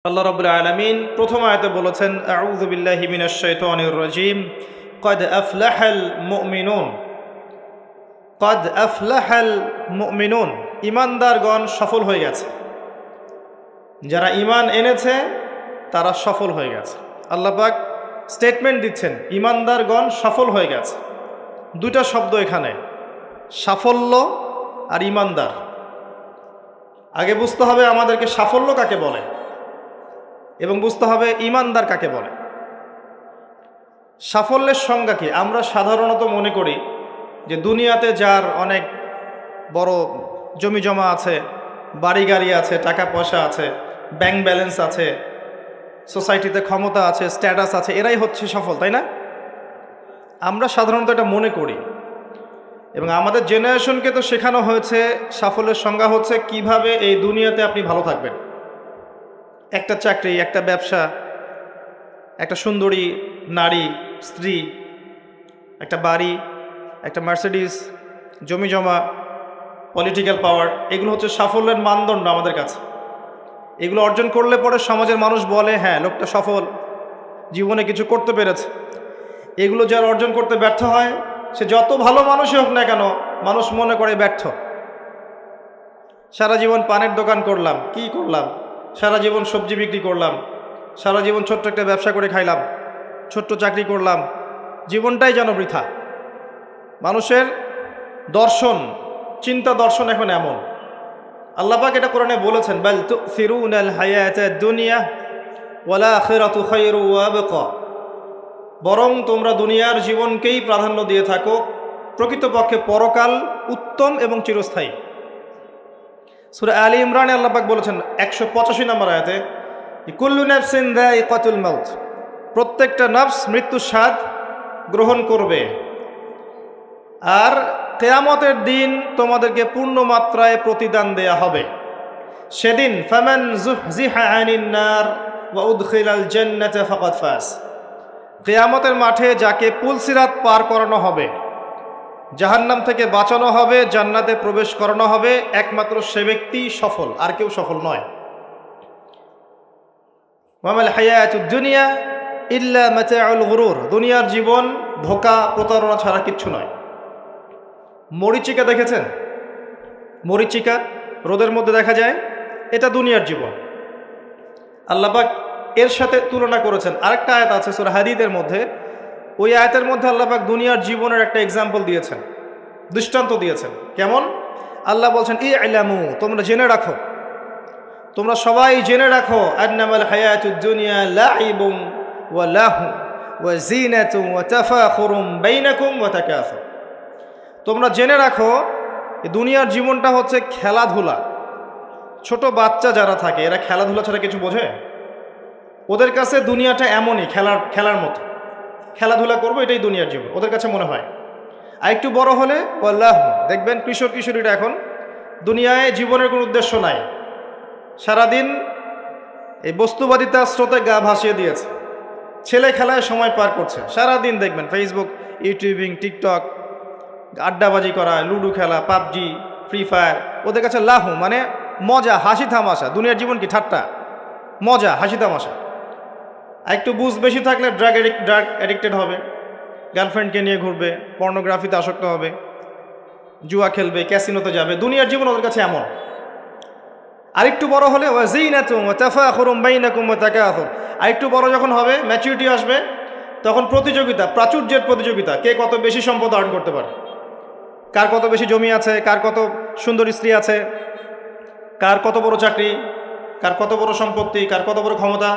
আল্লাহ রাব্বুল আলামিন প্রথম আয়াতে বলেছেন আউযু বিল্লাহি মিনাশ শাইতানির রাজীম ক্বাদ আফলাহাল মুমিনুন ক্বাদ আফলাহাল মুমিনুন ঈমানদারগণ সফল হয়ে গেছে। যারা ঈমান এনেছে তারা সফল হয়ে গেছে। আল্লাহ পাক স্টেটমেন্ট দিচ্ছেন ঈমানদারগণ সফল হয়ে গেছে। দুইটা শব্দ এখানে, সাফল্য আর ঈমানদার। আগে বুঝতে হবে আমাদেরকে সাফল্য কাকে বলে এবং বুঝতে হবে ঈমানদার কাকে বলে। সাফল্যের সংজ্ঞা কি? আমরা সাধারণত মনে করি যে দুনিয়াতে যার অনেক বড় জমি জমা আছে, বাড়ি গাড়ি আছে, টাকা পয়সা আছে, ব্যাংক ব্যালেন্স আছে, সোসাইটিতে ক্ষমতা আছে, স্ট্যাটাস আছে, এরাই হচ্ছে সফল, তাই না? আমরা সাধারণত এটা মনে করি এবং আমাদের জেনারেশনকে তো শেখানো হয়েছে সাফল্যের সংজ্ঞা হচ্ছে কিভাবে এই দুনিয়াতে আপনি ভালো থাকবেন। একটা চাকরি, একটা ব্যবসা, একটা সুন্দরী নারী, স্ত্রী, একটা বাড়ি, একটা মার্সিডিস, জমি জমা, পলিটিক্যাল পাওয়ার, এগুলো হচ্ছে সাফল্যের মানদণ্ড আমাদের কাছে। এগুলো অর্জন করলে পরে সমাজের মানুষ বলে হ্যাঁ লোকটা সফল, জীবনে কিছু করতে পেরেছে। এগুলো যারা অর্জন করতে ব্যর্থ হয়, সে যত ভালো মানুষই হোক না কেন, মানুষ মনে করে ব্যর্থ। সারা জীবন পানের দোকান করলাম, কি করলাম? সারা জীবন সবজি বিক্রি করলাম, সারা জীবন ছোট্ট একটা ব্যবসা করে খাইলাম, ছোট্ট চাকরি করলাম, জীবনটাই যেন বৃথা। মানুষের দর্শন, চিন্তা দর্শন এখন এমন। আল্লাহ পাক এটা কোরআনে বলেছেন, বাল তুসিরুনাল হায়াতাদ দুনিয়া ওয়াল আখিরাতু খায়রু ওয়া আবকা। বরং তোমরা দুনিয়ার জীবনকেই প্রাধান্য দিয়ে থাকো, প্রকৃতপক্ষে পরকাল উত্তম এবং চিরস্থায়ী। সূরা আলী ইমরানে আল্লাহ পাক বলেছেন 185 নম্বর আয়াতে, কুল্লু নাফসিন যায়িকাতুল মাউত, প্রত্যেকটা নফস মৃত্যুর স্বাদ গ্রহণ করবে। আর কিয়ামতের দিন তোমাদেরকে পূর্ণ মাত্রায় প্রতিদান দেয়া হবে। সেদিন ফামান যুহজিহা আনিন নার ওয়া উদখিলাল জান্নাতা ফাকাদ ফাজ। কিয়ামতের মাঠে যাকে পুলসিরাত পার করানো হবে, জাহান্নাম থেকে বাঁচানো হবে, জান্নাতে প্রবেশ করানো হবে, একমাত্র সে ব্যক্তি সফল, আর কেউ সফল নয়। ওয়ামাল হায়াতুদ দুনিয়া ইল্লা মাতাউল গুরুর, দুনিয়ার জীবন ধোঁকা প্রতারণা ছাড়া কিচ্ছু নয়। মরীচিকা দেখেছেন? মরীচিকা রোদের মধ্যে দেখা যায়, এটা দুনিয়ার জীবন। আল্লাহ পাক এর সাথে তুলনা করেছেন। আরেকটা আয়াত আছে সূরা হাদীদের মধ্যে, ওই আয়াতের মধ্যে আল্লাহ পাক দুনিয়ার জীবনের একটা এক্সাম্পল দিয়েছেন, দৃষ্টান্ত দিয়েছেন। কেমন? আল্লাহ বলছেন ইলামু, তোমরা জেনে রাখো, তোমরা সবাই জেনে রাখো, আন্নামাল হায়াতুদ দুনিয়া লাইবুন ওয়া লাহু ওয়া জিনাতুন ওয়া তাফাখুরুম বাইনাকুম ওয়া তাকাসুর। তোমরা জেনে রাখো দুনিয়ার জীবনটা হচ্ছে খেলাধুলা। ছোট বাচ্চা যারা থাকে এরা খেলাধুলা ছাড়া কিছু বোঝে? ওদের কাছে দুনিয়াটা এমনই, খেলার মতো। খেলাধুলা করবো, এটাই দুনিয়ার জীবন ওদের কাছে মনে হয়। আর একটু বড় হলে আল্লাহ, দেখবেন কিশোর কিশোরীরা এখন দুনিয়ায় জীবনের কোনো উদ্দেশ্য নাই, সারাদিন এই বস্তুবাদিতা স্রোতে গা ভাসিয়ে দিয়েছে, ছেলে খেলায় সময় পার করছে। সারাদিন দেখবেন ফেসবুক, ইউটিউবিং, টিকটক, আড্ডাবাজি করা, লুডো খেলা, পাবজি, ফ্রি ফায়ার। ওদের কাছে লাহু মানে মজা, হাসি তামাশা। দুনিয়ার জীবন কি? ঠাট্টা, মজা, হাসি তামাশা। আর একটু বুঝ বেশি থাকলে ড্রাগ অ্যাডিক্টেড হবে, গার্লফ্রেন্ডকে নিয়ে ঘুরবে, পর্নোগ্রাফিতে আসক্ত হবে, জুয়া খেলবে, ক্যাসিনোতে যাবে। দুনিয়ার জীবন ওদের কাছে এমন। আরেকটু বড় হলে ওয়াজিনাতুম ওয়া তাফাখুরুম বাইনাকুম ওয়া তাকাসুর। আরেকটু বড় যখন হবে, ম্যাচুরিটি আসবে, তখন প্রতিযোগিতা, প্রাচুর্যের প্রতিযোগিতা, কে কত বেশি সম্পদ অর্জন করতে পারে, কার কত বেশি জমি আছে, কার কত সুন্দর স্ত্রী আছে, কার কত বড় চাকরি, কার কত বড় সম্পত্তি, কার কত বড় ক্ষমতা,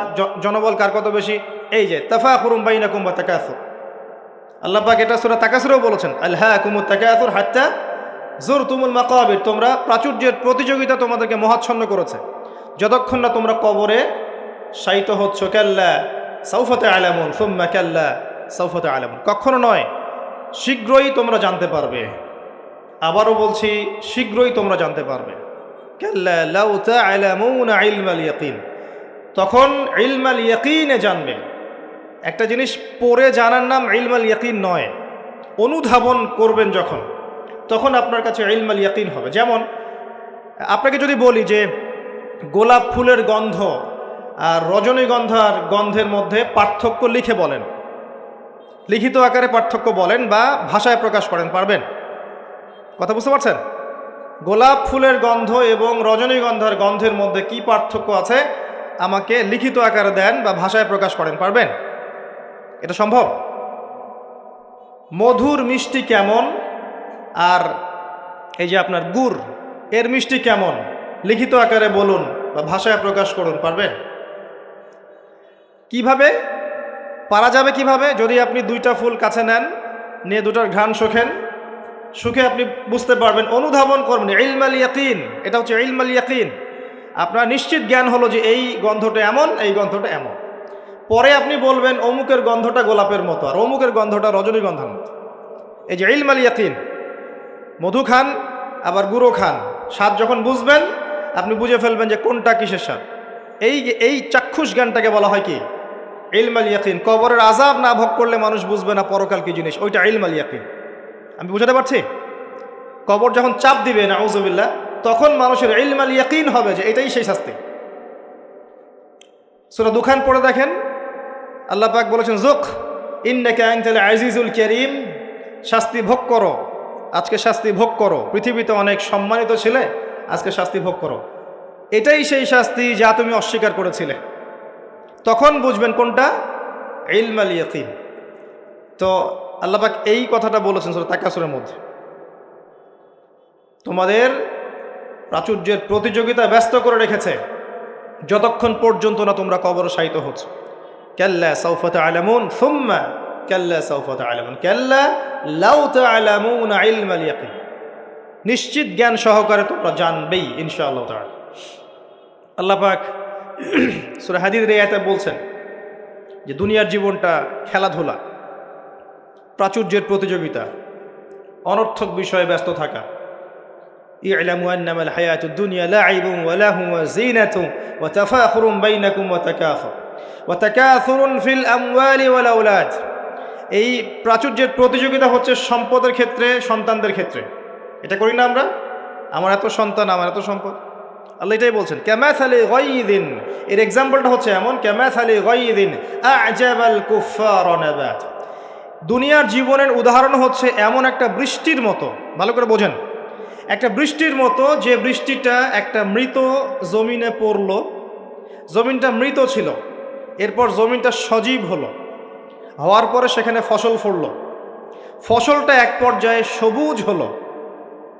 জনবল কার কত বেশি। এই যে তাফাখুরুম বাইনাকুম ওয়া তাকাসুর, আল্লাহ পাক এটা সূরা তাকাসুরেও বলেছেন, আলহাকুমুত তাকাসুর হাত্তা যুরতুমুল মাকাবির। তোমরা প্রাচুর্যের প্রতিযোগিতা তোমাদেরকে মোহাচ্ছন্ন করেছে যতক্ষণ না তোমরা কবরে শায়িত হচ্ছ। কাল্লা সাউফা তা'লামুন সুম্মা কাল্লা সাউফা তা'লামুন, কখনো নয়, শীঘ্রই তোমরা জানতে পারবে। আবারও বলছি, শীঘ্রই তোমরা জানতে পারবে। কাল্লা লাউ তা'লামুনা ইলমাল ইয়াকিন, তখন ইলমাল ইয়াকিনে জানবে। একটা জিনিস পড়ে জানার নাম ইলমাল ইয়াকিন নয়, অনুধাবন করবেন যখন, তখন আপনার কাছে ইলমাল ইয়াকিন হবে। যেমন আপনাকে যদি বলি যে গোলাপ ফুলের গন্ধ আর রজনীগন্ধার গন্ধের মধ্যে পার্থক্য লিখে বলেন, লিখিত আকারে পার্থক্য বলেন বা ভাষায় প্রকাশ করেন, পারবেন? কথা বুঝতে পারছেন? গোলাপ ফুলের গন্ধ এবং রজনীগন্ধার গন্ধের মধ্যে কি পার্থক্য আছে আমাকে লিখিত আকারে দেন বা ভাষায় প্রকাশ করেন, পারবেন? এটা সম্ভব? মধুর মিষ্টি কেমন আর এই যে আপনার গুড় এর মিষ্টি কেমন লিখিত আকারে বলুন বা ভাষায় প্রকাশ করুন, পারবেন? কিভাবে পারা যাবে? কিভাবে? যদি আপনি দুইটা ফুল কাছে নেন, নিয়ে দুটার ঘ্রাণ শোখেন, সুখে আপনি বুঝতে পারবেন, অনুধাবন করবেন। ইলমাল ইয়াকিন, এটা হচ্ছে ইলমাল ইয়াকিন। আপনার নিশ্চিত জ্ঞান হলো যে এই গন্ধটা এমন, এই গন্ধটা এমন। পরে আপনি বলবেন অমুকের গন্ধটা গোলাপের মতো আর অমুকের গন্ধটা রজনীগন্ধার মতো। এই যে ইলমাল ইয়াকিন, মধু খান আবার গুঁড়ো খান, স্বাদ যখন বুঝবেন আপনি বুঝে ফেলবেন যে কোনটা কিসের স্বাদ। এই চাক্ষুষ জ্ঞানটাকে বলা হয় কি? ইলমাল ইয়াকিন। কবরের আযাব না ভোগ করলে মানুষ বুঝবে না পরকাল কি জিনিস, ওইটা ইলমাল ইয়াকিন। আমি বুঝাতে পারছি? কবর যখন চাপ দিবে নাউযুবিল্লাহ, তখন মানুষের ইলমাল ইয়াকিন হবে যে এটাই সেই শাস্তি। সূরা দুখান পড়ে দেখেন, আল্লাহ পাক বলেছেন যুক ইন্নাকা আনতাল আজিজুল কারীম, শাস্তি ভোগ করো, আজকে শাস্তি ভোগ করো। পৃথিবীতে অনেক সম্মানিত ছিলে, আজকে শাস্তি ভোগ করো। এটাই সেই শাস্তি যা তুমি অস্বীকার করেছিলে। তখন বুঝবেন কোনটা ইলমাল ইয়াকিন। তো আল্লাহ পাক এই কথাটা বলেছেন সূরা তাকাসুরের মধ্যে, তোমাদের প্রাচুর্যের প্রতিযোগিতা ব্যস্ত করে রেখেছে যতক্ষণ পর্যন্ত না তোমরা কবরে শায়িত হচ্ছ। কাল্লা সাউফা তা'লামুন সুম্মা কাল্লা সাউফা তা'লামুন কাল্লা লাউ তা'লামুনা ইলমাল ইয়াকিন। নিশ্চিত জ্ঞান সহকারে তোমরা জানবেই ইনশাআল্লাহ তাআলা। আল্লাহ পাক সূরা হাদীদের এই আয়াতে বলছেন যে দুনিয়ার জীবনটা খেলাধুলা, প্রাচুর্যের প্রতিযোগিতা, অনর্থক বিষয়ে ব্যস্ত থাকা। ই'লামু আন্নামাল হায়াতুদ দুনিয়া লা'ibun ওয়া লাহু ওয়া যিনাতুন ওয়া তাফাখুরুন বাইনাকুম ওয়া তাকাথুরুন ফিল আমওয়ালি ওয়াল আওলাদ। এই প্রাচুর্যের প্রতিযোগিতা হচ্ছে সম্পদের ক্ষেত্রে, সন্তানদের ক্ষেত্রে। এটা করি না আমরা? আমার এত সন্তান, আমার এত সম্পদ। আল্লাহ এটাই বলছেন কামাসালি গায়যিন, এর এক্সাম্পলটা হচ্ছে এমন, কামাসালি গায়যিন আ'জাবাল কুফফার নাবাত। দুনিয়ার জীবনের উদাহরণ হচ্ছে এমন একটা বৃষ্টির মতো, ভালো করে বোঝেন, একটা বৃষ্টির মতো যে বৃষ্টিটা একটা মৃত জমিনে পড়লো, জমিনটা মৃত ছিল, এরপর জমিনটা সজীব হলো, হওয়ার পরে সেখানে ফসল ফলল, ফসলটা এক পর্যায়ে সবুজ হলো।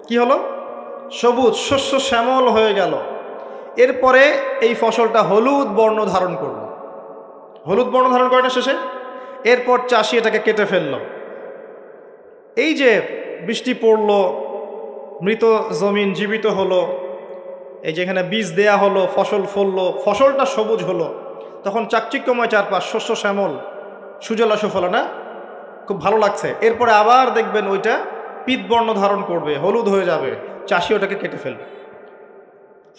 কি হলো? সবুজ, শস্য শ্যামল হয়ে গেল। এরপরে এই ফসলটা হলুদ বর্ণ ধারণ করল। হলুদ বর্ণ ধারণ করে না শেষে? এরপর চাষি এটাকে কেটে ফেলল। এই যে বৃষ্টি পড়ল, মৃত জমিন জীবিত হলো, এই যেখানে বীজ দেয়া হলো, ফসল ফললো, ফসলটা সবুজ হলো, তখন চাকচিক্যময় চারপাশ, শস্য শ্যামল, সুজলা সুফলা, না? খুব ভালো লাগছে। এরপরে আবার দেখবেন ওইটা পিতবর্ণ ধারণ করবে, হলুদ হয়ে যাবে, চাষি ওটাকে কেটে ফেলবে।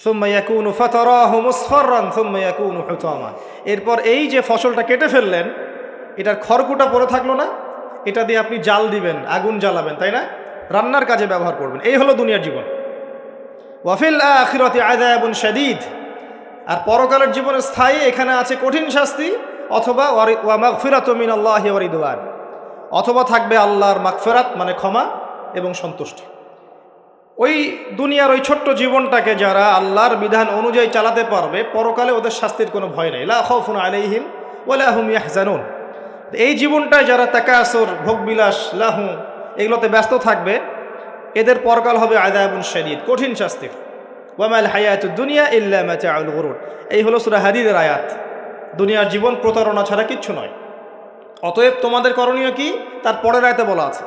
সুম্মা ইয়াকুনু ফাতারাহু মুসফাররান সুম্মা ইয়াকুনু হুতামা। এরপর এই যে ফসলটা কেটে ফেললেন, এটার খড়কুটা পড়ে থাকলো না, এটা দিয়ে আপনি জাল দিবেন, আগুন জ্বালাবেন, তাই না? রান্নার কাজে ব্যবহার করবেন। এই হলো দুনিয়ার জীবন। ওয়া ফিল আখিরাতি আযাবুন শাদীদ, আর পরকালের জীবনে স্থায়ী, এখানে আছে কঠিন শাস্তি, অথবা ওয়া মাগফিরাতুম মিনাল্লাহি ওয়া রিদওয়ান, অথবা থাকবে আল্লাহর মাগফিরাত মানে ক্ষমা এবং সন্তুষ্টি। ওই দুনিয়ার ওই ছোট্ট জীবনটাকে যারা আল্লাহর বিধান অনুযায়ী চালাতে পারবে, পরকালে ওদের শাস্তির কোনো ভয় নেই। লা খাউফুন আলাইহিম ওয়া লা হুম ইয়াহজানুন। এই জীবনটায় যারা তাকাসুর, ভোগবিলাস, লাহু এগুলোতে ব্যস্ত থাকবে, এদের পরকাল হবে আযাবুন শাদীদ, কঠিন শাস্তির। ওয়া মাল হায়াতুদ দুনিয়া ইল্লা মাতাউল গুরুর। এই হলো সূরা হাদীদের আয়াত। দুনিয়ার জীবন প্রতারণা ছাড়া কিচ্ছু নয়। অতএব তোমাদের করণীয় কি? তার পরের আয়াতে বলা আছে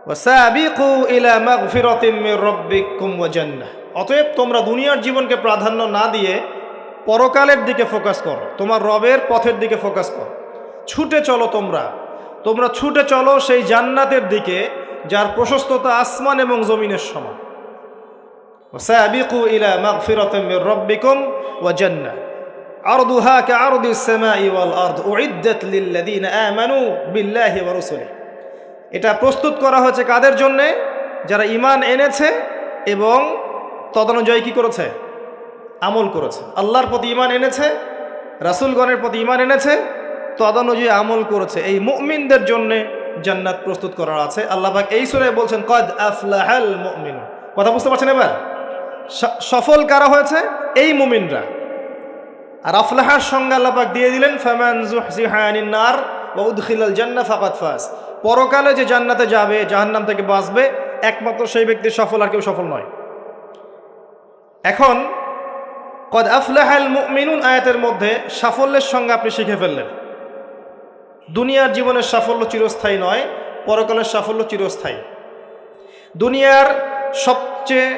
ওয়াসাবিকু ইলা মাগফিরাতিম মির রাব্বিকুম ওয়া জান্নাহ। অতএব তোমরা দুনিয়ার জীবনকে প্রাধান্য না দিয়ে পরকালের দিকে ফোকাস করো, তোমার রবের পথের দিকে ফোকাস করো। ছুটে চলো, তোমরা ছুটে চলো সেই জান্নাতের দিকে যার প্রশস্ততা আসমান এবং জমিনের সমান। ওয়াসাবিকু ইলা মাগফিরাতিম মির রাব্বিকুম ওয়া জান্নাহ আরদুহা কাআরদিস সামাই ওয়াল আরদ উইদ্দাত লিল্লাযিনা আমানু বিল্লাহি ওয়া রাসূলিহি। এটা প্রস্তুত করা হয়েছে কাদের জন্যে? যারা ঈমান এনেছে এবং তদনুযায়ী কি করেছে? আমল করেছে। আল্লাহর প্রতি ঈমান এনেছে রাসূলগণের প্রতি ঈমান এনেছে, তদনুযায়ী আমল করেছে, এই মুমিনদের জন্য জান্নাত প্রস্তুত করা আছে। আল্লাহ পাক এই সূরায় বলছেন কদ আফলাহাল মুমিনুন। কথা বুঝতে পারছেন এবার? সফল কারা হয়েছে? এই মুমিনরা। আর আফলাহার সংজ্ঞা আল্লাহ পাক দিয়ে দিলেন ফামান যুহজিহা আনিন নার ওয়া উদখিলাল জান্নাহ ফাকাদ ফাজ। পরকালে যে জান্নাতে যাবে, জাহান্নাম থেকে বাঁচবে, একমাত্র সেই ব্যক্তি সফল, আর কেউ সফল নয়। এখন কদ আফলাহাল মুমিনুন আয়াতের মধ্যে সাফল্যের সংজ্ঞা আপনি শিখে ফেললেন। দুনিয়ার জীবনের সাফল্য চিরস্থায়ী নয়, পরকালের সাফল্য চিরস্থায়ী। দুনিয়ার সবচেয়ে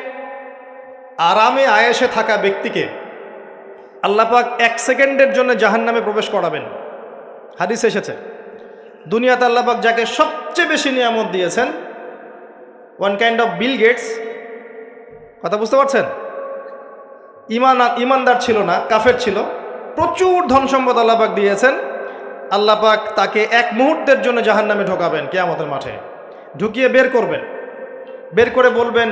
আরামে আয়েশে থাকা ব্যক্তিকে আল্লাহ পাক 1 সেকেন্ডের জন্য জাহান্নামে প্রবেশ করাবেন। হাদিস এসেছে দুনিয়াতে আল্লাহ পাক যাকে সবচেয়ে বেশি নিয়ামত দিয়েছেন, one kind of Bill Gates. কথা বুঝতে পারছেন? ইমানদার ছিল না, কাফের ছিল, প্রচুর ধন সম্পদ আল্লাহ পাক দিয়েছেন। আল্লাহ পাক তাকে 1 মুহূর্তের জন্য জাহান্নামে ঢোকাবেন কিয়ামতের মাঠে, ঢুকিয়ে বের করবেন। বের করে বলবেন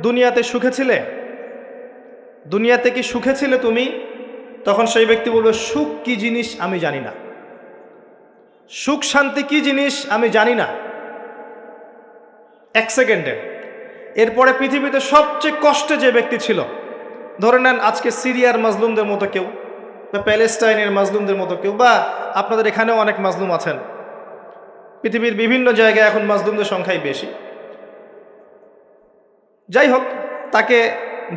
দুনিয়াতে সুখে ছিলে? দুনিয়াতে কি সুখে ছিলে তুমি? তখন সেই ব্যক্তি বলবে সুখ কি জিনিস আমি জানি না, সুখ শান্তি কি জিনিস আমি জানি না। 1 সেকেন্ডে। এরপরে পৃথিবীতে সবচেয়ে কষ্টে যে ব্যক্তি ছিল, ধরে নেন আজকে সিরিয়ার মাজলুমদের মতো কেউ, বা প্যালেস্টাইনের মাজলুমদের মতো কেউ, বা আপনাদের এখানেও অনেক মাজলুম আছেন, পৃথিবীর বিভিন্ন জায়গায় এখন মাজলুমদের সংখ্যাই বেশি। যাই হোক, তাকে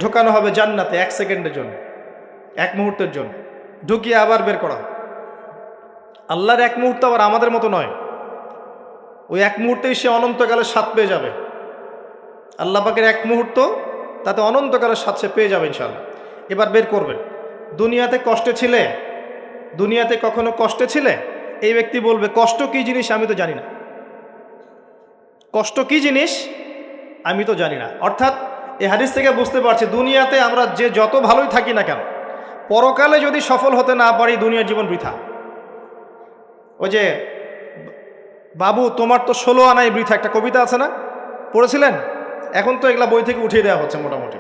ঢোকানো হবে জান্নাতে 1 সেকেন্ডের জন্য, 1 মুহূর্তের জন্য, ঢুকিয়ে আবার বের করা। আল্লাহর 1 মুহূর্ত আবার আমাদের মতো নয়, ওই 1 মুহূর্তেই সে অনন্তকালের স্বাদ পেয়ে যাবে। আল্লাহ পাকের 1 মুহূর্ত, তাতে অনন্তকালের স্বাদ সে পেয়ে যাবে ইনশাআল্লাহ। এবার বের করবেন। দুনিয়াতে কষ্টে ছিলে? দুনিয়াতে কখনো কষ্টে ছিলে? এই ব্যক্তি বলবে কষ্ট কি জিনিস আমি তো জানি না, কষ্ট কি জিনিস আমি তো জানি না। অর্থাৎ এই হাদিস থেকে বুঝতে পারছি দুনিয়াতে আমরা যে যত ভালোই থাকি না কেন, পরকালে যদি সফল হতে না পারি দুনিয়ার জীবন বৃথা। ওই যে বাবু তোমার তো 16 আনাই বৃথা, একটা কবিতা আছে না, পড়েছিলেন? এখন তো এগুলা বই থেকে উঠিয়ে দেওয়া হচ্ছে মোটামুটি।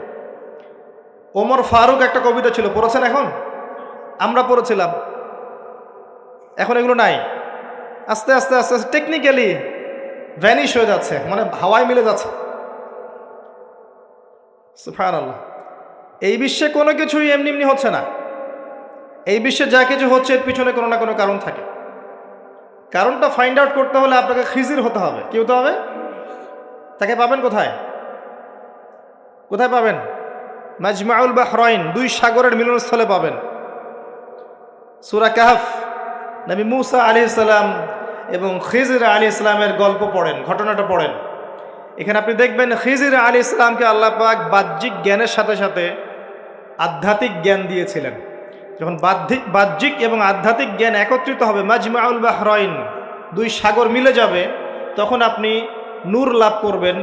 ওমর ফারুক একটা কবিতা ছিল, পড়েছেন? এখন আমরা পড়েছিলাম, এখন এগুলো নাই। আস্তে আস্তে আস্তে আস্তে টেকনিক্যালি ভ্যানিশ হয়ে যাচ্ছে, মানে হাওয়ায় মিলে যাচ্ছে। সুবহানাল্লাহ। এই বিশ্বে কোনো কিছুই এমনি এমনি হচ্ছে না। এই বিশ্বে যা কিছু হচ্ছে এর পিছনে কোনো না কোনো কারণ থাকে। কারণটা ফাইন্ড আউট করতে হলে আপনাকে খিজির হতে হবে। কি হতে হবে? তাকে পাবেন কোথায়? কোথায় পাবেন? মাজমাউল বাহরাইন, 2 সাগরের মিলনস্থলে পাবেন। সূরা কাহফ, নবী মুসা আলাইহিস সালাম এবং খিজির আলাইহিস সালামের গল্প পড়েন, ঘটনাটা পড়েন। এখানে আপনি দেখবেন খিজির আলাইহিস সালামকে আল্লাহ পাক বাহ্যিক জ্ঞানের সাথে সাথে আধ্যাত্মিক জ্ঞান দিয়েছিলেন। যখন বাহ্যিক এবং আধ্যাত্মিক জ্ঞান একত্রিত হবে, মাজমাউল বাহরাইন, 2 সাগর মিলে যাবে, তখন আপনি নূর লাভ করবেন,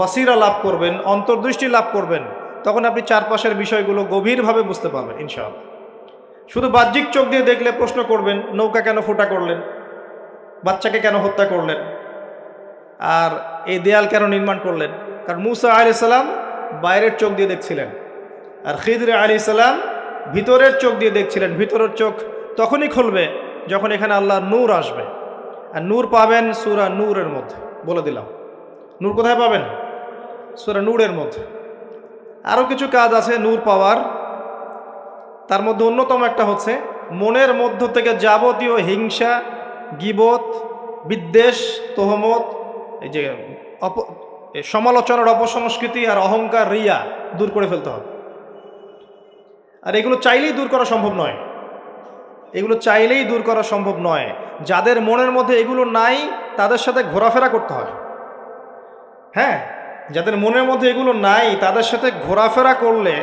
বাসিরা লাভ করবেন, অন্তর্দৃষ্টি লাভ করবেন। তখন আপনি চারপাশের বিষয়গুলো গভীরভাবে বুঝতে পারবেন ইনশাআল্লাহ। শুধু বাহ্যিক চোখ দিয়ে দেখলে প্রশ্ন করবেন, নৌকা কেন ফুটা করলেন, বাচ্চাকে কেন হত্যা করলেন, আর এই দেয়াল কেন নির্মাণ করলেন? কারণ মুসা আলাইহিস সালাম বাইরের চোখ দিয়ে দেখছিলেন, আর খিদর আলাইহিস সালাম ভিতরের চোখ দিয়ে দেখছিলেন। ভিতরের চোখ তখনই খুলবে যখন এখানে আল্লাহর নূর আসবে। আর নূর পাবেন সূরা নূরের মধ্যে, বলে দিলাম। নূর কোথায় পাবেন? সূরা নূরের মধ্যে। আরও কিছু কাজ আছে নূর পাওয়ার, তার মধ্যে অন্যতম একটা হচ্ছে মনের মধ্য থেকে যাবতীয় হিংসা, গীবত, বিদ্বেষ, তোহমত, এই যে সমালোচনার অপসংস্কৃতি আর অহংকার, রিয়া দূর করে ফেলতে হবে। আর এগুলো চাইলেই দূর করা সম্ভব নয়, এগুলো চাইলেই দূর করা সম্ভব নয়। যাদের মনের মধ্যে এগুলো নাই তাদের সাথে ঘোরাফেরা করতে হয়। হ্যাঁ, যাদের মনের মধ্যে এগুলো নাই তাদের সাথে ঘোরাফেরা করলে,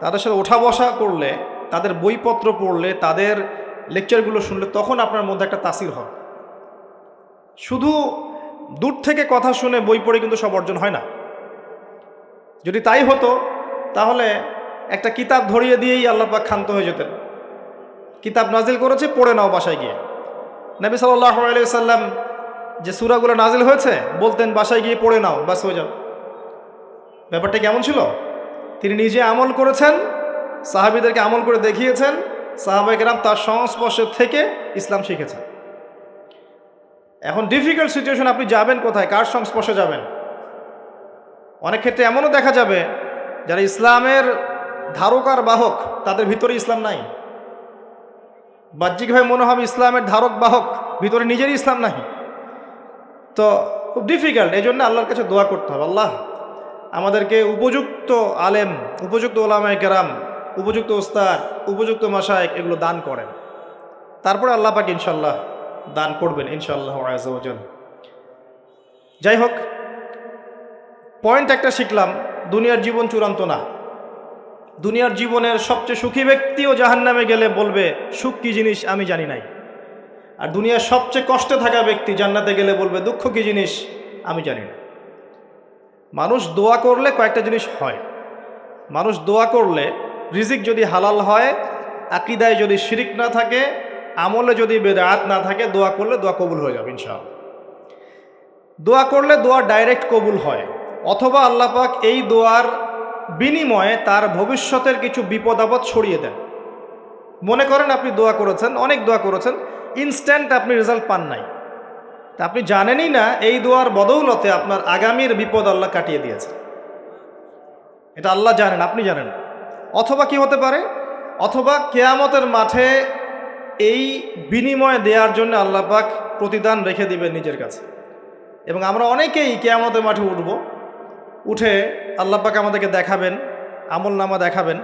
তাদের সাথে ওঠা বসা করলে, তাদের বইপত্র পড়লে, তাদের লেকচারগুলো শুনলে, তখন আপনার মধ্যে একটা তাসির হয়। শুধু দূর থেকে কথা শুনে বই পড়ে কিন্তু সব অর্জন হয় না। যদি তাই হতো তাহলে একটা কিতাব ধরিয়ে দিয়েই আল্লাহ পাক ক্ষান্ত হয়ে যেতেন। কিতাব নাজিল করেছে, পড়ে নাও বাসায় গিয়ে। নবী সাল্লাল্লাহু আলাইহি সাল্লাম যে সূরাগুলো নাজিল হয়েছে বলতেন বাসায় গিয়ে পড়ে নাও, বাস হয়ে যাও। ব্যাপারটা কেমন ছিল? তিনি নিজে আমল করেছেন, সাহাবীদেরকে আমল করে দেখিয়েছেন, সাহাবায়ে কেরাম তার সংস্পর্শে থেকে ইসলাম শিখেছেন। এখন ডিফিকাল্ট সিচুয়েশন, আপনি যাবেন কোথায়, কার সংস্পর্শে যাবেন? অনেক ক্ষেত্রে এমনও দেখা যাবে যারা ইসলামের ধারক আর বাহক, তাদের ভিতরে ইসলাম নাই। বাহ্যিকভাবে মনে হবে ইসলামের ধারক বাহক, ভিতরে নিজেরই ইসলাম নাই। তো খুব ডিফিকাল্ট। এই জন্য আল্লাহর কাছে দোয়া করতে হবে, আল্লাহ আমাদেরকে উপযুক্ত আলেম, উপযুক্ত ওলামায়ে কেরাম, উপযুক্ত ওস্তাদ, উপযুক্ত মাশায়েখ এগুলো দান করেন। তারপরে আল্লাহ পাক ইনশাল্লাহ দান করবেন ইনশাআল্লাহ আযজা ওয়া জাল। যাই হোক, পয়েন্ট একটা শিখলাম, দুনিয়ার জীবন চূড়ান্ত না। দুনিয়ার জীবনের সবচেয়ে সুখী ব্যক্তিও জাহান্নামে গেলে বলবে সুখ কী জিনিস আমি জানি নাই। আর দুনিয়ার সবচেয়ে কষ্টে থাকা ব্যক্তি জান্নাতে গেলে বলবে দুঃখ কী জিনিস আমি জানি না। মানুষ দোয়া করলে কয়েকটা জিনিস হয়। মানুষ দোয়া করলে রিজিক যদি হালাল হয়, আকীদায় যদি শিরিক না থাকে, আমলে যদি বেদাত না থাকে, দোয়া করলে দোয়া কবুল হয়ে যাবে ইনশাআল্লাহ। দোয়া করলে দোয়া ডাইরেক্ট কবুল হয়, অথবা আল্লাহ পাক এই দোয়ার বিনিময়ে তার ভবিষ্যতের কিছু বিপদ আপদ ছড়িয়ে দেন। মনে করেন আপনি দোয়া করেছেন, অনেক দোয়া করেছেন, ইনস্ট্যান্ট আপনি রেজাল্ট পান নাই, তা আপনি জানেনই না এই দোয়ার বদৌলতে আপনার আগামীর বিপদ আল্লাহ কাটিয়ে দিয়েছে। এটা আল্লাহ জানেন, আপনি জানেন। অথবা কি হতে পারে, অথবা কিয়ামতের মাঠে এই বিনিময় দেওয়ার জন্য আল্লাহ পাক প্রতিদান রেখে দিবেন নিজের কাছে। এবং আমরা অনেকেই কিয়ামতের মাঠে উঠব, উঠে আল্লাহ পাক আমাদেরকে দেখাবেন, আমল নামা দেখাবেন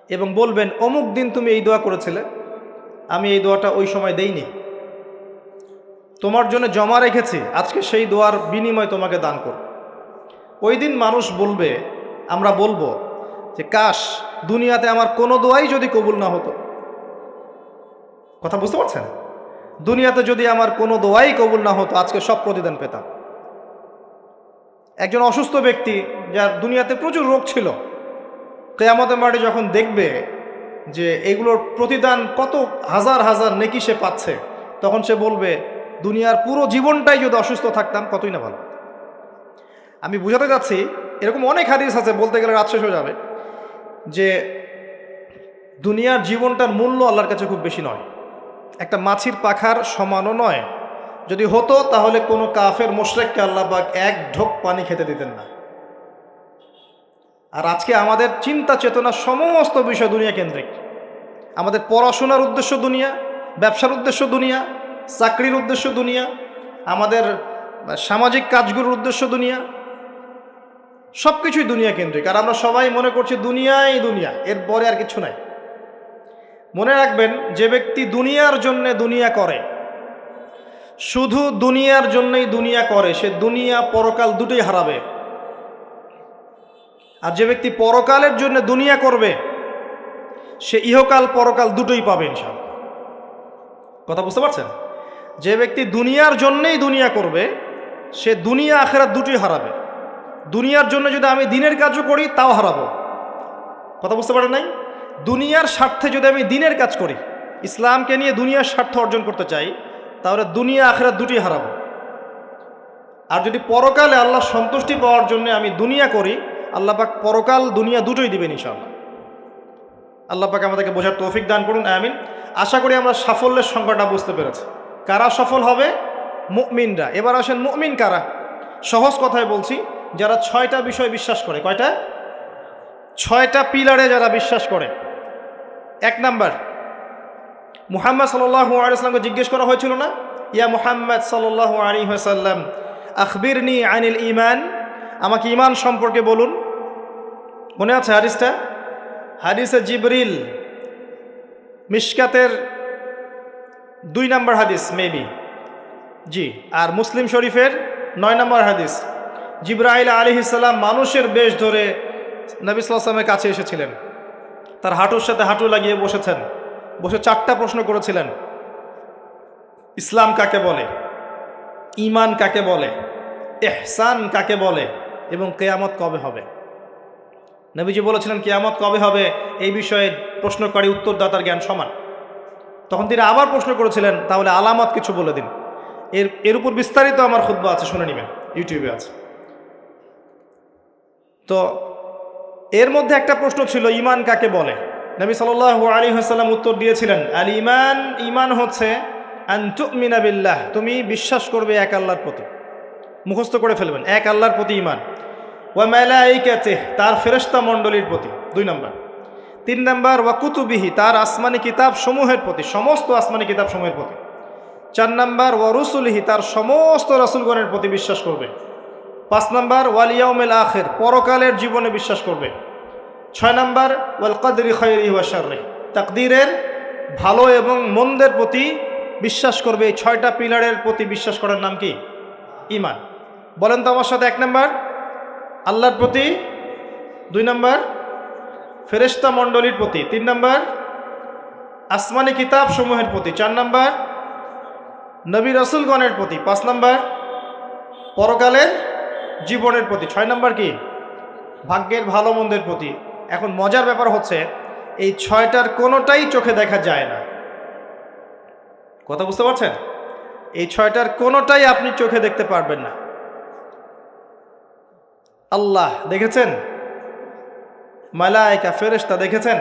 এবং বলবেন অমুক দিন তুমি এই দোয়া করেছিলে, আমি এই দোয়াটা ওই সময় দেইনি, তোমার জন্য জমা রেখেছি, আজকে সেই দোয়ার বিনিময় তোমাকে দান করব। ওই দিন মানুষ বলবে, আমরা বলবো যে কাশ দুনিয়াতে আমার কোনো দোয়াই যদি কবুল না হতো। কথা বুঝতে পারছেন? দুনিয়াতে যদি আমার কোনো দোয়াই কবুল না হতো, আজকে সব প্রতিদান পেতাম। একজন অসুস্থ ব্যক্তি যার দুনিয়াতে প্রচুর রোগ ছিল, কিয়ামতের মাঠে যখন দেখবে যে এগুলোর প্রতিদান কত হাজার হাজার নেকি সে পাচ্ছে, তখন সে বলবে দুনিয়ার পুরো জীবনটাই যদি অসুস্থ থাকতাম কতই না ভালো। আমি বুঝাতে যাচ্ছি, এরকম অনেক হাদিস আছে, বলতে গেলে রাত শেষ হয়ে যাবে, যে দুনিয়ার জীবনটার মূল্য আল্লাহর কাছে খুব বেশি নয়, একটা মাছির পাখার সমানও নয়। যদি হতো তাহলে কোনো কাফের মুশরিককে আল্লাহ পাক এক ঢোক পানি খেতে দিতেন না। আর আজকে আমাদের চিন্তা চেতনা সমস্ত বিষয় দুনিয়া কেন্দ্রিক। আমাদের পড়াশোনার উদ্দেশ্য দুনিয়া, ব্যবসার উদ্দেশ্য দুনিয়া, চাকরির উদ্দেশ্য দুনিয়া, আমাদের সামাজিক কাজগুলোর উদ্দেশ্য দুনিয়া, সব কিছুই দুনিয়া কেন্দ্রিক। আর আমরা সবাই মনে করছি দুনিয়াই দুনিয়া, এরপরে আর কিছু নাই। মনে রাখবেন, যে ব্যক্তি দুনিয়ার জন্য দুনিয়া করে, শুধু দুনিয়ার জন্যই দুনিয়া করে, সে দুনিয়া পরকাল দুটোই হারাবে। আর যে ব্যক্তি পরকালের জন্য দুনিয়া করবে, সে ইহকাল পরকাল দুটোই পাবে ইনশাআল্লাহ। কথা বুঝতে পারছেন? যে ব্যক্তি দুনিয়ার জন্যই দুনিয়া করবে, সে দুনিয়া আখিরাত দুটোই হারাবে। দুনিয়ার জন্য যদি আমি দিনের কাজও করি তাও হারাবো। কথা বুঝতে পারেন নাই? দুনিয়ার স্বার্থে যদি আমি দিনের কাজ করি, ইসলামকে নিয়ে দুনিয়ার স্বার্থ অর্জন করতে চাই, তাহলে দুনিয়া আখিরাত দুটোই হারাবো। আর যদি পরকালে আল্লাহ সন্তুষ্টি পাওয়ার জন্য আমি দুনিয়া করি, আল্লাহ পাক পরকাল দুনিয়া দুটোই দিবেন ইনশাআল্লাহ। আল্লাহ পাক আমাদেরকে বোঝার তৌফিক দান করুন, আমিন। আশা করি আমরা সাফল্যের সংজ্ঞাটা বুঝতে পেরেছি। কারা সফল হবে? মুমিনরা। এবার আসেন, মুমিন কারা? সহজ কথায় বলছি, যারা 6টা বিষয় বিশ্বাস করে। কয়টা? 6টা পিলারে যারা বিশ্বাস করে। 1 নাম্বার, মুহাম্মদ সাল্লাল্লাহু আলাইহি ওয়াসাল্লামকে জিজ্ঞেস করা হয়েছিল না, ইয়া মুহাম্মদ সাল্লাল্লাহু আলাইহি ওয়াসাল্লাম আখবিরনি আনিল ঈমান, আমাকে ঈমান সম্পর্কে বলুন। মনে আছে হাদিসটা? হাদিসে জিবরিল, মিশকাতের 2 নম্বর হাদিস মেবি, জি। আর মুসলিম শরীফের 9 নম্বর হাদিস। জিবরাইল আলাইহিস সালাম মানুষের বেশ ধরে নবী সাল্লাল্লাহু আলাইহি ওয়াসাল্লামের কাছে এসেছিলেন, তার হাঁটুর সাথে হাঁটু লাগিয়ে বসেছেন, বসে 4টা প্রশ্ন করেছিলেন। ইসলাম কাকে বলে, ঈমান কাকে বলে, ইহসান কাকে বলে, এবং কিয়ামত কবে হবে। নবীজি বলেছিলেন কিয়ামত কবে হবে এই বিষয়ে প্রশ্নকারী উত্তরদাতার জ্ঞান সমান। তখন তিনি আবার প্রশ্ন করেছিলেন, তাহলে আলামত কিছু বলে দিন। এর উপর বিস্তারিত আমার খুতবা আছে, শুনে নেবেন, ইউটিউবে আছে। তো এর মধ্যে একটা প্রশ্ন ছিল ঈমান কাকে বলে। নবী সাল্লাল্লাহু আলাইহি ওয়াসাল্লাম উত্তর দিয়েছিলেন, আল ঈমান, ঈমান হচ্ছে আন তুমিনা বিল্লাহ, তুমি বিশ্বাস করবে এক আল্লাহর প্রতি, মুখস্থ করে ফেলবেন, এক আল্লাহর প্রতি ঈমান, ওয়া মালাইকাতিহি, তার ফেরেশতা মণ্ডলীর প্রতি 2 নম্বর, 3 নম্বর ওয়া কুতুবিহি, তার আসমানি কিতাব সমূহের প্রতি, সমস্ত আসমানি কিতাব সমূহের প্রতি, 4 নম্বর ওয়া রুসুলিহি, তার সমস্ত রাসূলগণের প্রতি বিশ্বাস করবে, 5 নম্বর ওয়াল ইয়াউমিল আখির, পরকালের জীবনে বিশ্বাস করবে, 6 নম্বর ওয়াল কদরি খায়রিহি ওয়া শাররিহি, তাকদীরের ভালো এবং মন্দের প্রতি বিশ্বাস করবে। এই 6টা পিলারের প্রতি বিশ্বাস করার নাম কি? ঈমান। বলেন তো আমার সাথে, 1 নম্বর আল্লাহর প্রতি, 2 নম্বর ফেরেশতা মণ্ডলীর প্রতি, 3 নম্বর আসমানি কিতাব সমূহের প্রতি, 4 নম্বর নবী রাসূলগণের প্রতি, 5 নম্বর পরকালের জীবনের প্রতি, 6 নম্বর কি? ভাগ্যের ভালো মন্দের প্রতি। এখন মজার ব্যাপার হচ্ছে এই 6টার কোনোটাই চোখে দেখা যায় না। কথা বুঝতে পারছেন? এই 6টার কোনোটাই আপনি চোখে দেখতে পারবেন না। আল্লাহ দেখেছেন, মালায়েকা ফেরেশতা দেখেছেন,